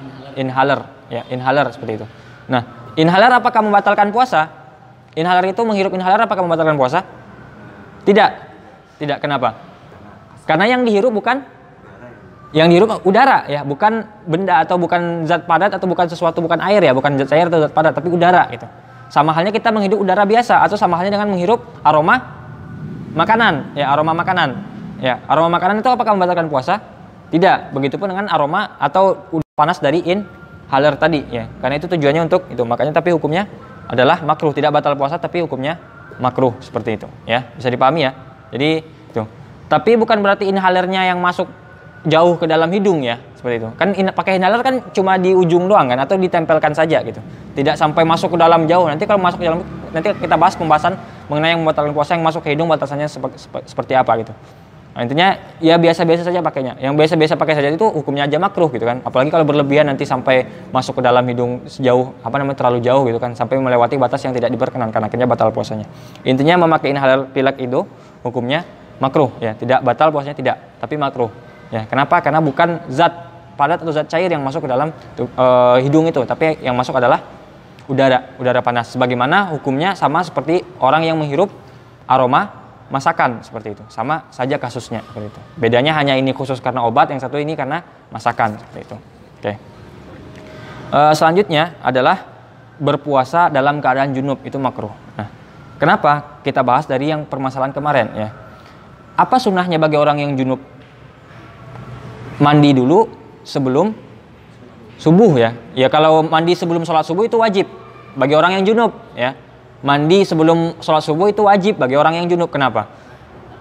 ya, inhaler seperti itu. Nah, inhaler apakah membatalkan puasa? Inhaler itu menghirup inhaler apakah membatalkan puasa? Tidak. Kenapa? Karena yang dihirup udara ya, bukan benda atau bukan zat padat atau bukan sesuatu, bukan air ya, bukan zat cair atau zat padat, tapi udara gitu. Sama halnya kita menghirup udara biasa, atau sama halnya dengan menghirup aroma makanan ya, aroma makanan ya. Aroma makanan itu apakah membatalkan puasa? Tidak. Begitupun dengan aroma atau udara panas dari inhaler tadi ya, karena itu tujuannya untuk itu. Makanya tapi hukumnya adalah makruh, tidak batal puasa tapi hukumnya makruh seperti itu ya, bisa dipahami ya. Jadi itu. Tapi bukan berarti inhalernya yang masuk jauh ke dalam hidung ya, seperti itu. Kan pakai inhaler kan cuma di ujung doang kan, atau ditempelkan saja gitu. Tidak sampai masuk ke dalam jauh. Nanti kalau masuk ke dalam, nanti kita bahas pembahasan mengenai yang membatalkan puasa yang masuk ke hidung, batasannya seperti apa gitu. Nah, intinya ya biasa-biasa saja pakainya. Yang biasa-biasa pakai saja itu hukumnya aja makruh gitu kan. Apalagi kalau berlebihan nanti sampai masuk ke dalam hidung sejauh terlalu jauh gitu kan, sampai melewati batas yang tidak diperkenankan, akhirnya batal puasanya. Intinya memakai inhaler pilek itu hukumnya makruh ya, tidak batal puasanya tidak, tapi makruh. Ya, kenapa? Karena bukan zat padat atau zat cair yang masuk ke dalam hidung itu, tapi yang masuk adalah udara panas. Sebagaimana hukumnya sama seperti orang yang menghirup aroma masakan, seperti itu. Sama saja kasusnya seperti itu. Bedanya hanya ini khusus karena obat, yang satu ini karena masakan, seperti itu. Oke. Selanjutnya adalah berpuasa dalam keadaan junub, itu makruh. Nah, kenapa kita bahas dari yang permasalahan kemarin ya? Apa sunnahnya bagi orang yang junub? Mandi dulu sebelum subuh ya. Ya kalau mandi sebelum sholat subuh itu wajib bagi orang yang junub ya. Mandi sebelum sholat subuh itu wajib bagi orang yang junub. Kenapa?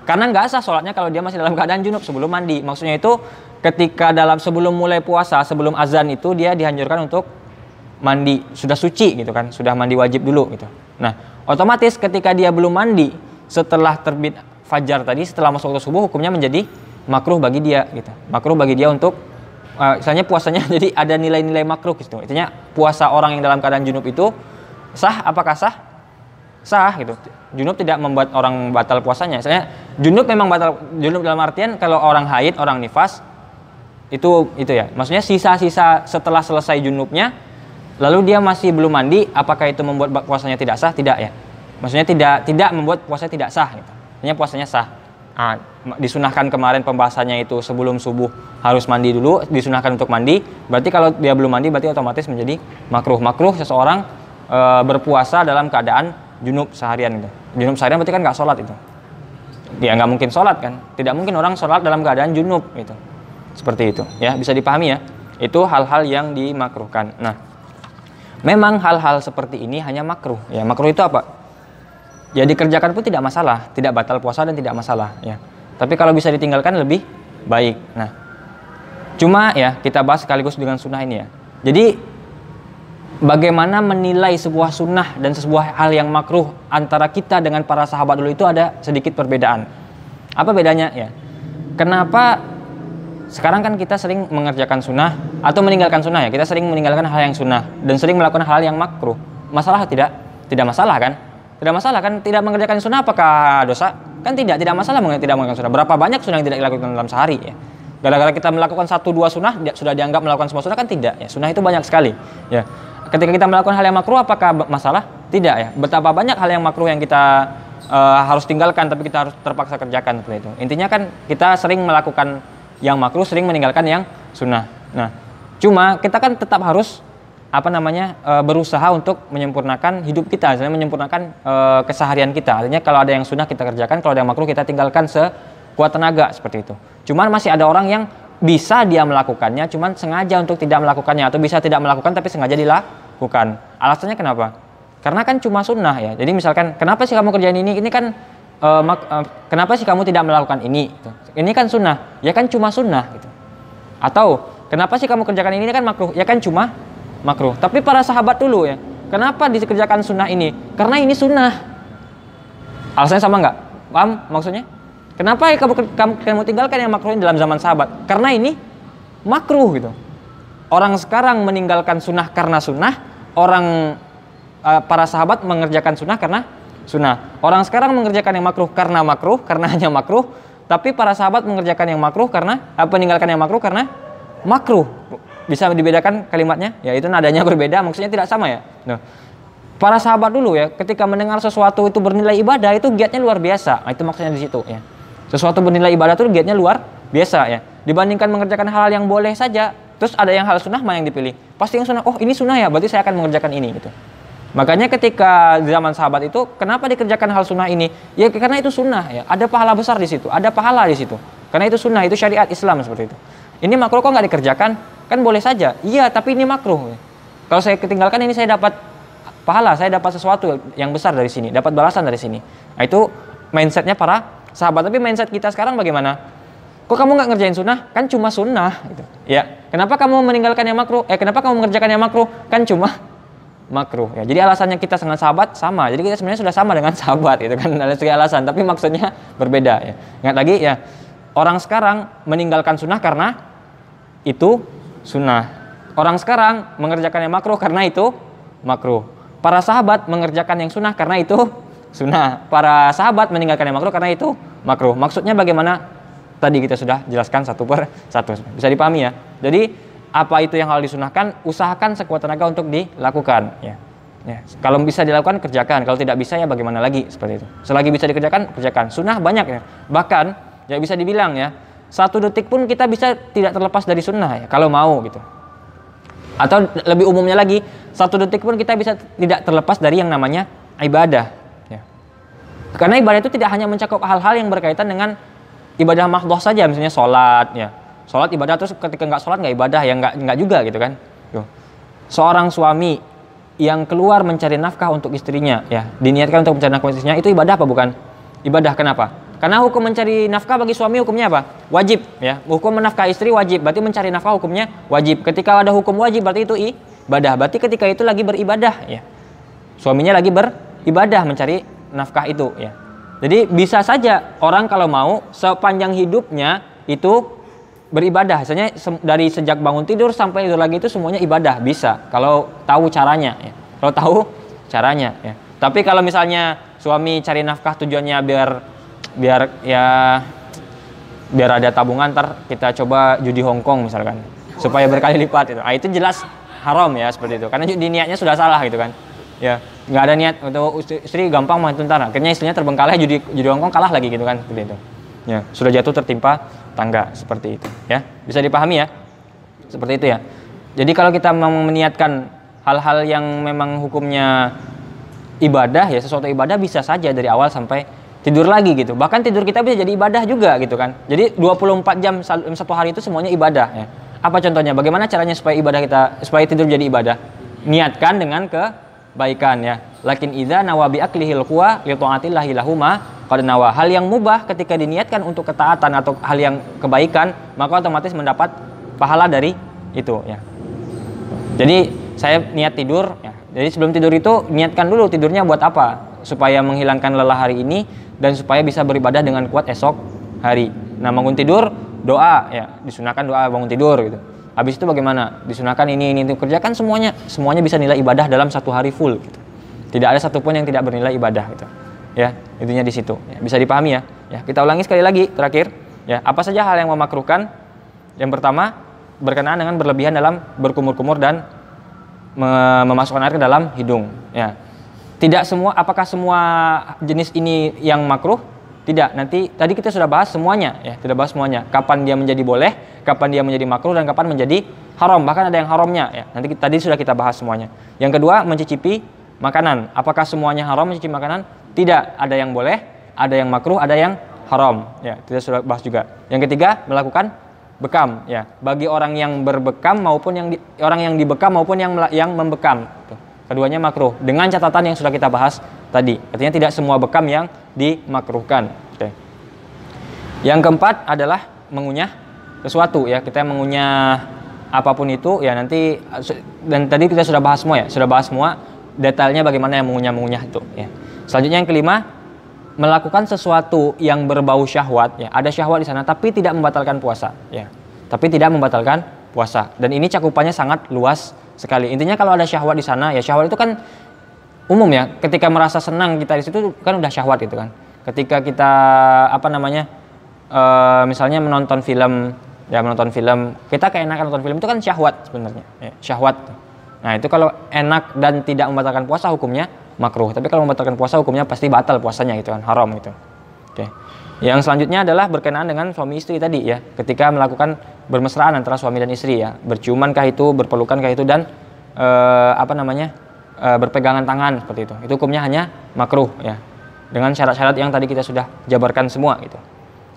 Karena nggak sah sholatnya kalau dia masih dalam keadaan junub sebelum mandi. Maksudnya itu ketika sebelum mulai puasa, sebelum azan itu dia dianjurkan untuk mandi, sudah suci gitu kan, sudah mandi wajib dulu gitu. Nah, otomatis ketika dia belum mandi setelah terbit fajar tadi, setelah masuk waktu subuh, hukumnya menjadi makruh bagi dia gitu. Makruh bagi dia untuk misalnya puasanya jadi ada nilai-nilai makruh gitu. Intinya puasa orang yang dalam keadaan junub itu sah, apakah sah? Sah gitu. Junub tidak membuat orang batal puasanya. Misalnya junub memang batal, junub dalam artian kalau orang haid, orang nifas itu ya. Maksudnya sisa-sisa setelah selesai junubnya lalu dia masih belum mandi, apakah itu membuat puasanya tidak sah? Tidak ya. Maksudnya tidak membuat puasanya tidak sah gitu. Artinya puasanya sah. Disunahkan kemarin pembahasannya itu sebelum subuh harus mandi dulu, disunahkan untuk mandi. Berarti kalau dia belum mandi berarti otomatis menjadi makruh. Makruh seseorang berpuasa dalam keadaan junub seharian gitu. Junub seharian berarti kan nggak sholat itu. Dia nggak mungkin sholat kan. Tidak mungkin orang sholat dalam keadaan junub gitu. Seperti itu ya, bisa dipahami ya. Itu hal-hal yang dimakruhkan. Nah, memang hal-hal seperti ini hanya makruh. Ya, makruh itu apa? Ya dikerjakan pun tidak masalah, tidak batal puasa dan tidak masalah ya. Tapi kalau bisa ditinggalkan lebih baik. Nah, cuma ya kita bahas sekaligus dengan sunnah ini ya. Jadi bagaimana menilai sebuah sunnah dan sebuah hal yang makruh antara kita dengan para sahabat dulu itu ada sedikit perbedaan. Apa bedanya ya? Kenapa sekarang kan kita sering mengerjakan sunnah atau meninggalkan sunnah ya? Kita sering meninggalkan hal yang sunnah dan sering melakukan hal yang makruh. Masalah tidak? Tidak masalah kan? Tidak masalah kan? Tidak mengerjakan sunnah apakah dosa? Kan tidak masalah tidak mengerjakan sunnah. Berapa banyak sunnah yang tidak dilakukan dalam sehari ya? Gara-gara kita melakukan 1-2 sunnah sudah dianggap melakukan semua sunnah kan tidak ya? Sunnah itu banyak sekali ya. Ketika kita melakukan hal yang makruh apakah masalah? Tidak ya. Betapa banyak hal yang makruh yang kita harus tinggalkan tapi kita harus terpaksa kerjakan seperti itu. Intinya kan kita sering melakukan yang makruh, sering meninggalkan yang sunnah. Nah, cuma kita kan tetap harus berusaha untuk menyempurnakan hidup kita, misalnya menyempurnakan keseharian kita. Artinya kalau ada yang sunnah kita kerjakan, kalau ada yang makruh kita tinggalkan sekuat tenaga seperti itu. Cuman masih ada orang yang bisa dia melakukannya, cuman sengaja untuk tidak melakukannya, atau bisa tidak melakukan tapi sengaja dilakukan. Alasannya kenapa? Karena kan cuma sunnah ya. Jadi misalkan, kenapa sih kamu kerjain ini? Ini kan kenapa sih kamu tidak melakukan ini? Gitu. Ini kan sunnah. Ya kan cuma sunnah gitu. Atau kenapa sih kamu kerjakan ini kan makruh? Ya kan cuma makruh. Tapi para sahabat dulu ya, kenapa dikerjakan sunnah ini? Karena ini sunnah. Alasannya sama nggak? Paham maksudnya? Kenapa kamu tinggalkan yang makruh dalam zaman sahabat? Karena ini makruh gitu. Orang sekarang meninggalkan sunnah karena sunnah, para sahabat mengerjakan sunnah karena sunnah. Orang sekarang mengerjakan yang makruh, karena hanya makruh. Tapi para sahabat mengerjakan yang makruh meninggalkan yang makruh karena makruh. Bisa dibedakan kalimatnya? Ya itu nadanya berbeda, maksudnya tidak sama ya. Nah, para sahabat dulu ya, ketika mendengar sesuatu itu bernilai ibadah, itu giatnya luar biasa. Nah, itu maksudnya di situ ya. Sesuatu bernilai ibadah itu giatnya luar biasa ya. Dibandingkan mengerjakan hal yang boleh saja, terus ada yang hal sunnah mana yang dipilih? Pasti yang sunnah. Oh ini sunnah ya, berarti saya akan mengerjakan ini gitu. Makanya ketika di zaman sahabat itu, kenapa dikerjakan hal sunnah ini? Ya karena itu sunnah ya. Ada pahala besar di situ, ada pahala di situ. Karena itu sunnah, itu syariat Islam seperti itu. Ini makruh kok nggak dikerjakan? Kan boleh saja. Iya, tapi ini makruh. Kalau saya ketinggalkan ini saya dapat pahala, saya dapat sesuatu yang besar dari sini, dapat balasan dari sini. Nah, itu mindsetnya para sahabat. Tapi mindset kita sekarang bagaimana? Kok kamu nggak ngerjain sunnah? Kan cuma sunnah gitu. Ya, kenapa kamu meninggalkan yang makruh? Kenapa kamu mengerjakan yang makruh? Kan cuma makruh. Ya, jadi alasannya kita dengan sahabat sama. Jadi kita sebenarnya sudah sama dengan sahabat gitu kan, ada segi alasan, tapi maksudnya berbeda ya. Ingat lagi ya, orang sekarang meninggalkan sunnah karena itu sunnah. Orang sekarang mengerjakan yang makruh karena itu makruh. Para sahabat mengerjakan yang sunnah karena itu sunnah. Para sahabat meninggalkan yang makruh karena itu makruh. Maksudnya bagaimana? Tadi kita sudah jelaskan satu per satu. Bisa dipahami ya. Jadi apa itu yang harus disunahkan? Usahakan sekuat tenaga untuk dilakukan. Ya. Ya. Kalau bisa dilakukan, kerjakan. Kalau tidak bisa ya bagaimana lagi, seperti itu. Selagi bisa dikerjakan, kerjakan. Sunnah banyak ya. Bahkan ya bisa dibilang ya, 1 detik pun kita bisa tidak terlepas dari sunnah ya. Kalau mau gitu. Atau lebih umumnya lagi, 1 detik pun kita bisa tidak terlepas dari yang namanya ibadah. Ya. Karena ibadah itu tidak hanya mencakup hal-hal yang berkaitan dengan ibadah mahdhah saja, misalnya sholat. Ya. Sholat ibadah, terus ketika nggak sholat nggak ibadah, ya nggak juga gitu kan. Tuh. Seorang suami yang keluar mencari nafkah untuk istrinya, ya diniatkan untuk mencari nafkah untuk istrinya, itu ibadah apa bukan? Ibadah. Kenapa? Karena hukum mencari nafkah bagi suami hukumnya apa? Wajib. Ya. Hukum menafkahi istri wajib, berarti mencari nafkah hukumnya wajib. Ketika ada hukum wajib berarti itu ibadah. Berarti ketika itu lagi beribadah. Ya. Suaminya lagi beribadah mencari nafkah itu. Ya. Jadi bisa saja orang kalau mau sepanjang hidupnya itu beribadah. Misalnya dari sejak bangun tidur sampai tidur lagi itu semuanya ibadah, bisa kalau tahu caranya ya. Kalau tahu caranya ya. Tapi kalau misalnya suami cari nafkah tujuannya biar ada tabungan, ntar kita coba judi Hongkong misalkan supaya berkali lipat itu. Ah, itu jelas haram ya, seperti itu. Karena niatnya sudah salah gitu kan. Ya, nggak ada niat untuk istri gampang mah itu, ntar akhirnya istrinya terbengkalai judi Hongkong, kalah lagi gitu kan, seperti itu. Ya, sudah jatuh tertimpa tangga, seperti itu ya. Bisa dipahami ya? Seperti itu ya. Jadi kalau kita mau meniatkan hal-hal yang memang hukumnya ibadah ya, sesuatu ibadah, bisa saja dari awal sampai tidur lagi gitu. Bahkan tidur kita bisa jadi ibadah juga gitu kan. Jadi 24 jam satu hari itu semuanya ibadah ya. Apa contohnya? Bagaimana caranya supaya tidur jadi ibadah? Niatkan dengan kebaikan ya. Lakin idza nawa bi aklihil quwa li ta'atillahi lahuma qad nawa. Hal yang mubah ketika diniatkan untuk ketaatan atau hal yang kebaikan, maka otomatis mendapat pahala dari itu ya. Jadi saya niat tidur ya. Jadi sebelum tidur itu niatkan dulu tidurnya buat apa? Supaya menghilangkan lelah hari ini dan supaya bisa beribadah dengan kuat esok hari. Nah, bangun tidur doa ya, disunahkan doa bangun tidur gitu. Habis itu bagaimana? Disunahkan ini kerjakan semuanya bisa nilai ibadah dalam satu hari full gitu. Tidak ada satupun yang tidak bernilai ibadah gitu. Ya, intinya di situ. Ya, bisa dipahami ya. Ya, kita ulangi sekali lagi terakhir. Ya, apa saja hal yang memakruhkan? Yang pertama, berkenaan dengan berlebihan dalam berkumur-kumur dan memasukkan air ke dalam hidung. Ya. Tidak semua, apakah semua jenis ini yang makruh? Tidak. Nanti tadi kita sudah bahas semuanya ya, tidak bahas semuanya. Kapan dia menjadi boleh, kapan dia menjadi makruh, dan kapan menjadi haram. Bahkan ada yang haramnya ya. Nanti tadi sudah kita bahas semuanya. Yang kedua, mencicipi makanan. Apakah semuanya haram mencicipi makanan? Tidak. Ada yang boleh, ada yang makruh, ada yang haram. Ya, kita sudah bahas juga. Yang ketiga, melakukan bekam ya. Bagi orang yang berbekam maupun orang yang dibekam maupun yang membekam. Tuh. Keduanya makruh dengan catatan yang sudah kita bahas tadi. Artinya tidak semua bekam yang dimakruhkan. Oke. Yang keempat adalah mengunyah sesuatu ya. Kita mengunyah apapun itu ya, nanti, dan tadi kita sudah bahas semua ya. Sudah bahas semua detailnya bagaimana yang mengunyah itu ya. Selanjutnya yang kelima, melakukan sesuatu yang berbau syahwat ya. Ada syahwat di sana tapi tidak membatalkan puasa ya. Tapi tidak membatalkan puasa. Dan ini cakupannya sangat luas sekali. Intinya kalau ada syahwat di sana ya, syahwat itu kan umum ya. Ketika merasa senang kita di situ kan udah syahwat gitu kan. Ketika kita misalnya menonton film kita keenakan nonton film itu kan syahwat sebenarnya ya, syahwat. Nah, itu kalau enak dan tidak membatalkan puasa hukumnya makruh. Tapi kalau membatalkan puasa hukumnya pasti batal puasanya gitu kan, haram gitu. Oke. Yang selanjutnya adalah berkenaan dengan suami istri tadi ya. Ketika melakukan bermesraan antara suami dan istri ya, berciumankah itu, berpelukankah itu, dan berpegangan tangan seperti itu. Itu hukumnya hanya makruh ya. Dengan syarat-syarat yang tadi kita sudah jabarkan semua gitu.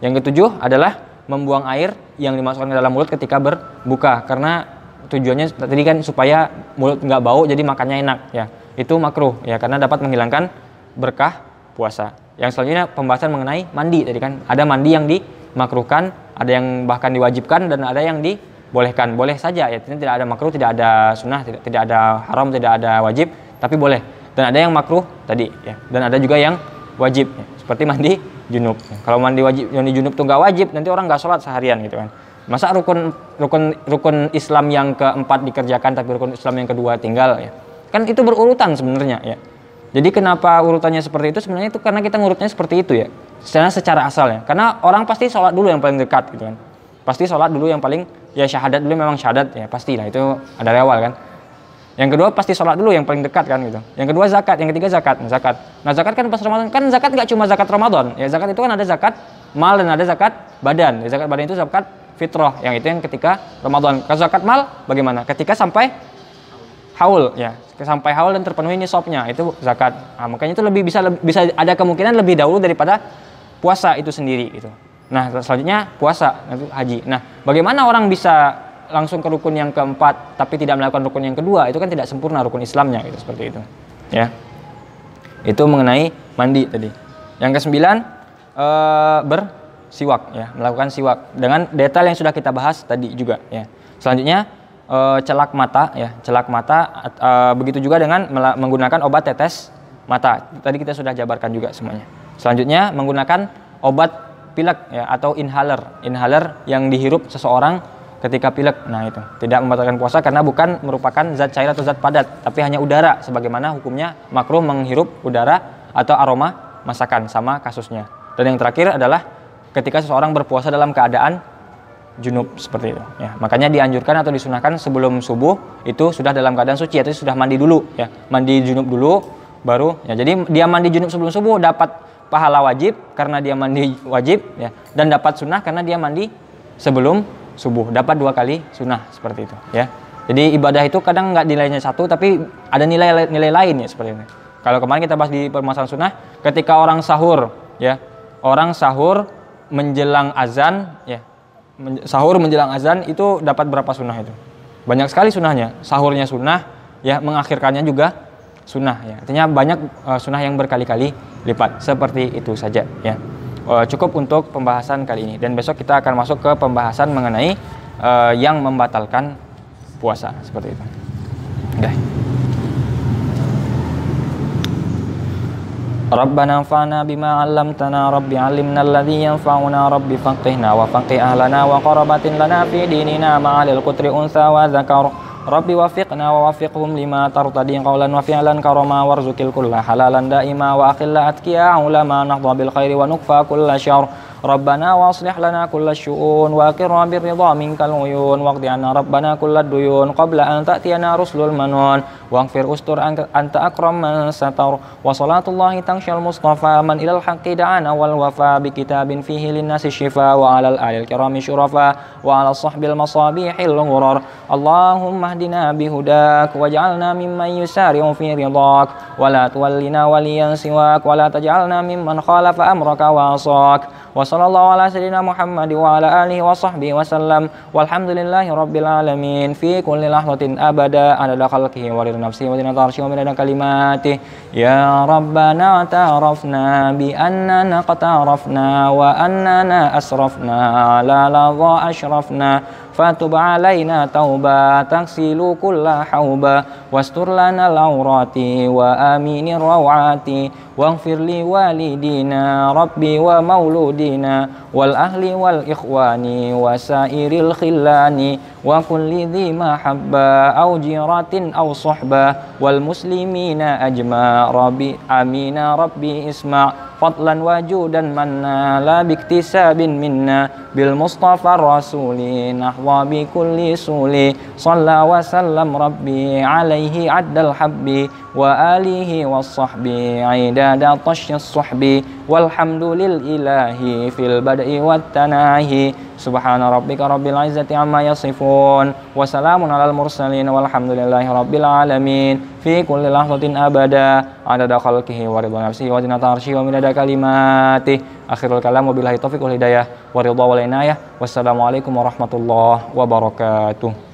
Yang ketujuh adalah membuang air yang dimasukkan ke dalam mulut ketika berbuka, karena tujuannya tadi kan supaya mulut nggak bau, jadi makannya enak ya. itu makruh ya, karena dapat menghilangkan berkah puasa. Yang selanjutnya pembahasan mengenai mandi tadi kan, ada mandi yang dimakruhkan, ada yang bahkan diwajibkan, dan ada yang dibolehkan. Boleh saja ya, tidak ada makruh, tidak ada sunnah, tidak ada haram, tidak ada wajib, tapi boleh. Dan ada yang makruh tadi ya, dan ada juga yang wajib ya, seperti mandi junub. Kalau mandi junub itu nggak wajib, nanti orang nggak sholat seharian gitu kan. Masa rukun Islam yang keempat dikerjakan tapi rukun Islam yang kedua tinggal ya, kan itu berurutan sebenarnya ya. Jadi kenapa urutannya seperti itu? Sebenarnya itu karena kita ngurutnya seperti itu ya, secara asal ya. Karena orang pasti sholat dulu yang paling dekat gitu kan. Pasti sholat dulu yang paling, ya syahadat dulu, memang syahadat ya pastilah, itu ada awal kan. Yang kedua pasti sholat dulu yang paling dekat kan gitu. Yang kedua zakat, yang ketiga zakat. Nah zakat kan pas Ramadan, kan zakat nggak cuma zakat Ramadan ya, zakat itu kan ada zakat mal dan ada zakat badan ya. Zakat badan itu zakat fitrah, yang itu yang ketika Ramadan. Kalau zakat mal bagaimana? Ketika sampai haul ya, sampai haul dan terpenuhi nisabnya, itu zakat. Nah, makanya itu bisa ada kemungkinan lebih dahulu daripada puasa itu sendiri gitu. Nah selanjutnya puasa, itu haji. Nah bagaimana orang bisa langsung ke rukun yang keempat tapi tidak melakukan rukun yang kedua? Itu kan tidak sempurna rukun Islamnya gitu, seperti itu ya. Itu mengenai mandi tadi. Yang kesembilan bersiwak ya, melakukan siwak dengan detail yang sudah kita bahas tadi juga ya. Selanjutnya celak mata ya, celak mata, begitu juga dengan menggunakan obat tetes mata. Tadi kita sudah jabarkan juga semuanya. Selanjutnya menggunakan obat pilek ya, atau inhaler yang dihirup seseorang ketika pilek. Nah itu tidak membatalkan puasa karena bukan merupakan zat cair atau zat padat, tapi hanya udara, sebagaimana hukumnya makruh menghirup udara atau aroma masakan, sama kasusnya. Dan yang terakhir adalah ketika seseorang berpuasa dalam keadaan junub, seperti itu ya. Makanya dianjurkan atau disunahkan sebelum subuh itu sudah dalam keadaan suci, atau sudah mandi dulu ya, mandi junub dulu baru ya. Jadi dia mandi junub sebelum subuh dapat pahala wajib karena dia mandi wajib ya, dan dapat sunnah karena dia mandi sebelum subuh, dapat 2 kali sunnah, seperti itu ya. Jadi ibadah itu kadang nggak nilainya satu, tapi ada nilai lain ya, seperti ini. Kalau kemarin kita bahas di permasalahan sunnah, ketika orang sahur ya, orang sahur menjelang azan ya, sahur menjelang azan itu dapat berapa sunnah itu? Banyak sekali sunnahnya. Sahurnya sunnah ya, mengakhirkannya juga sunnah ya. Artinya banyak sunnah yang berkali-kali lipat. Seperti itu saja ya. Cukup untuk pembahasan kali ini, dan besok kita akan masuk ke pembahasan mengenai yang membatalkan puasa, seperti itu. Oke. Rabbana anfa'na bima 'allamtana rabbi 'allimna alladhi yanfa'una rabbi faqihna wa faqih ahlana wa qarabatin lana fi dinina ma'alil qutri unsa wa dzakar rabbi wafiqna wa wafiqhum lima tartadi qawlan wa fi'lan karama warzuqil kulla halalan daima wa akhilla atqiya ulama nahdha bil khairi wa nukfa kulla syarr Rabbana wa aslih lana kulla syu'un wa qirra bir ridha minkal uyun waqdi anna rabbana kulla duyun qabla an ta'tiyana rusulul manun waghfir ustur anta akram man satar wa salatullahi tanshal mustafa man ilal haqqi da'ana wal wafa bi kitabin fihi linnasi shifa wa alal alil kirami syurafa wa ala sahbil masabihil ghurar Allahumma hdina bihudak waj'alna mimman yusari'u fi ridak wa la tuwallina waliyan siwak wa la taj'alna mimman khalafa amraka wa asak wa sallallahu ala sayyidina Muhammad wa ala alihi wa sahbihi wa sallam walhamdulillahi rabbil alamin fi kulli lahzatin abada adada khalqihi wa ridha nafsihi wa zinata arsyihi wa midada kalimatihi ya rabbana ta'arafna bi annana qatarafna wa annana asrafna la ladha ashrafna fatub alaina tauba taksilu kulla hauba wastur lana laurati wa aminir rawati waghfir li walidina rabbi wa mauludina wal ahli wal ikhwani wa sairil khillani wa kulli dhi mahabba aw jiratin aw suhba wal muslimina ajma rabbi amina rabbi isma' fadlan wajudan manna la biktisabin minna bil mustafa rasuli nahwa bi kulli suli salla wa sallam rabbi alaihi addal habbi wa alihi was sahbi aidada tasyas suhbi walhamdulil ilahi fil bad'i wat tanahi subhana rabbika rabbil izzati amma yasifun wa salamun alal mursalin walhamdulillahi rabbil alamin fi kulli lahzatin abada adada khalqihi wa ridha nafsihi wa zinata arsyihi wa midada kalimatihi akhirul kalam wabillahi taufiq wal hidayah wa ridha wal inayah wassalamu alaikum warahmatullahi wabarakatuh.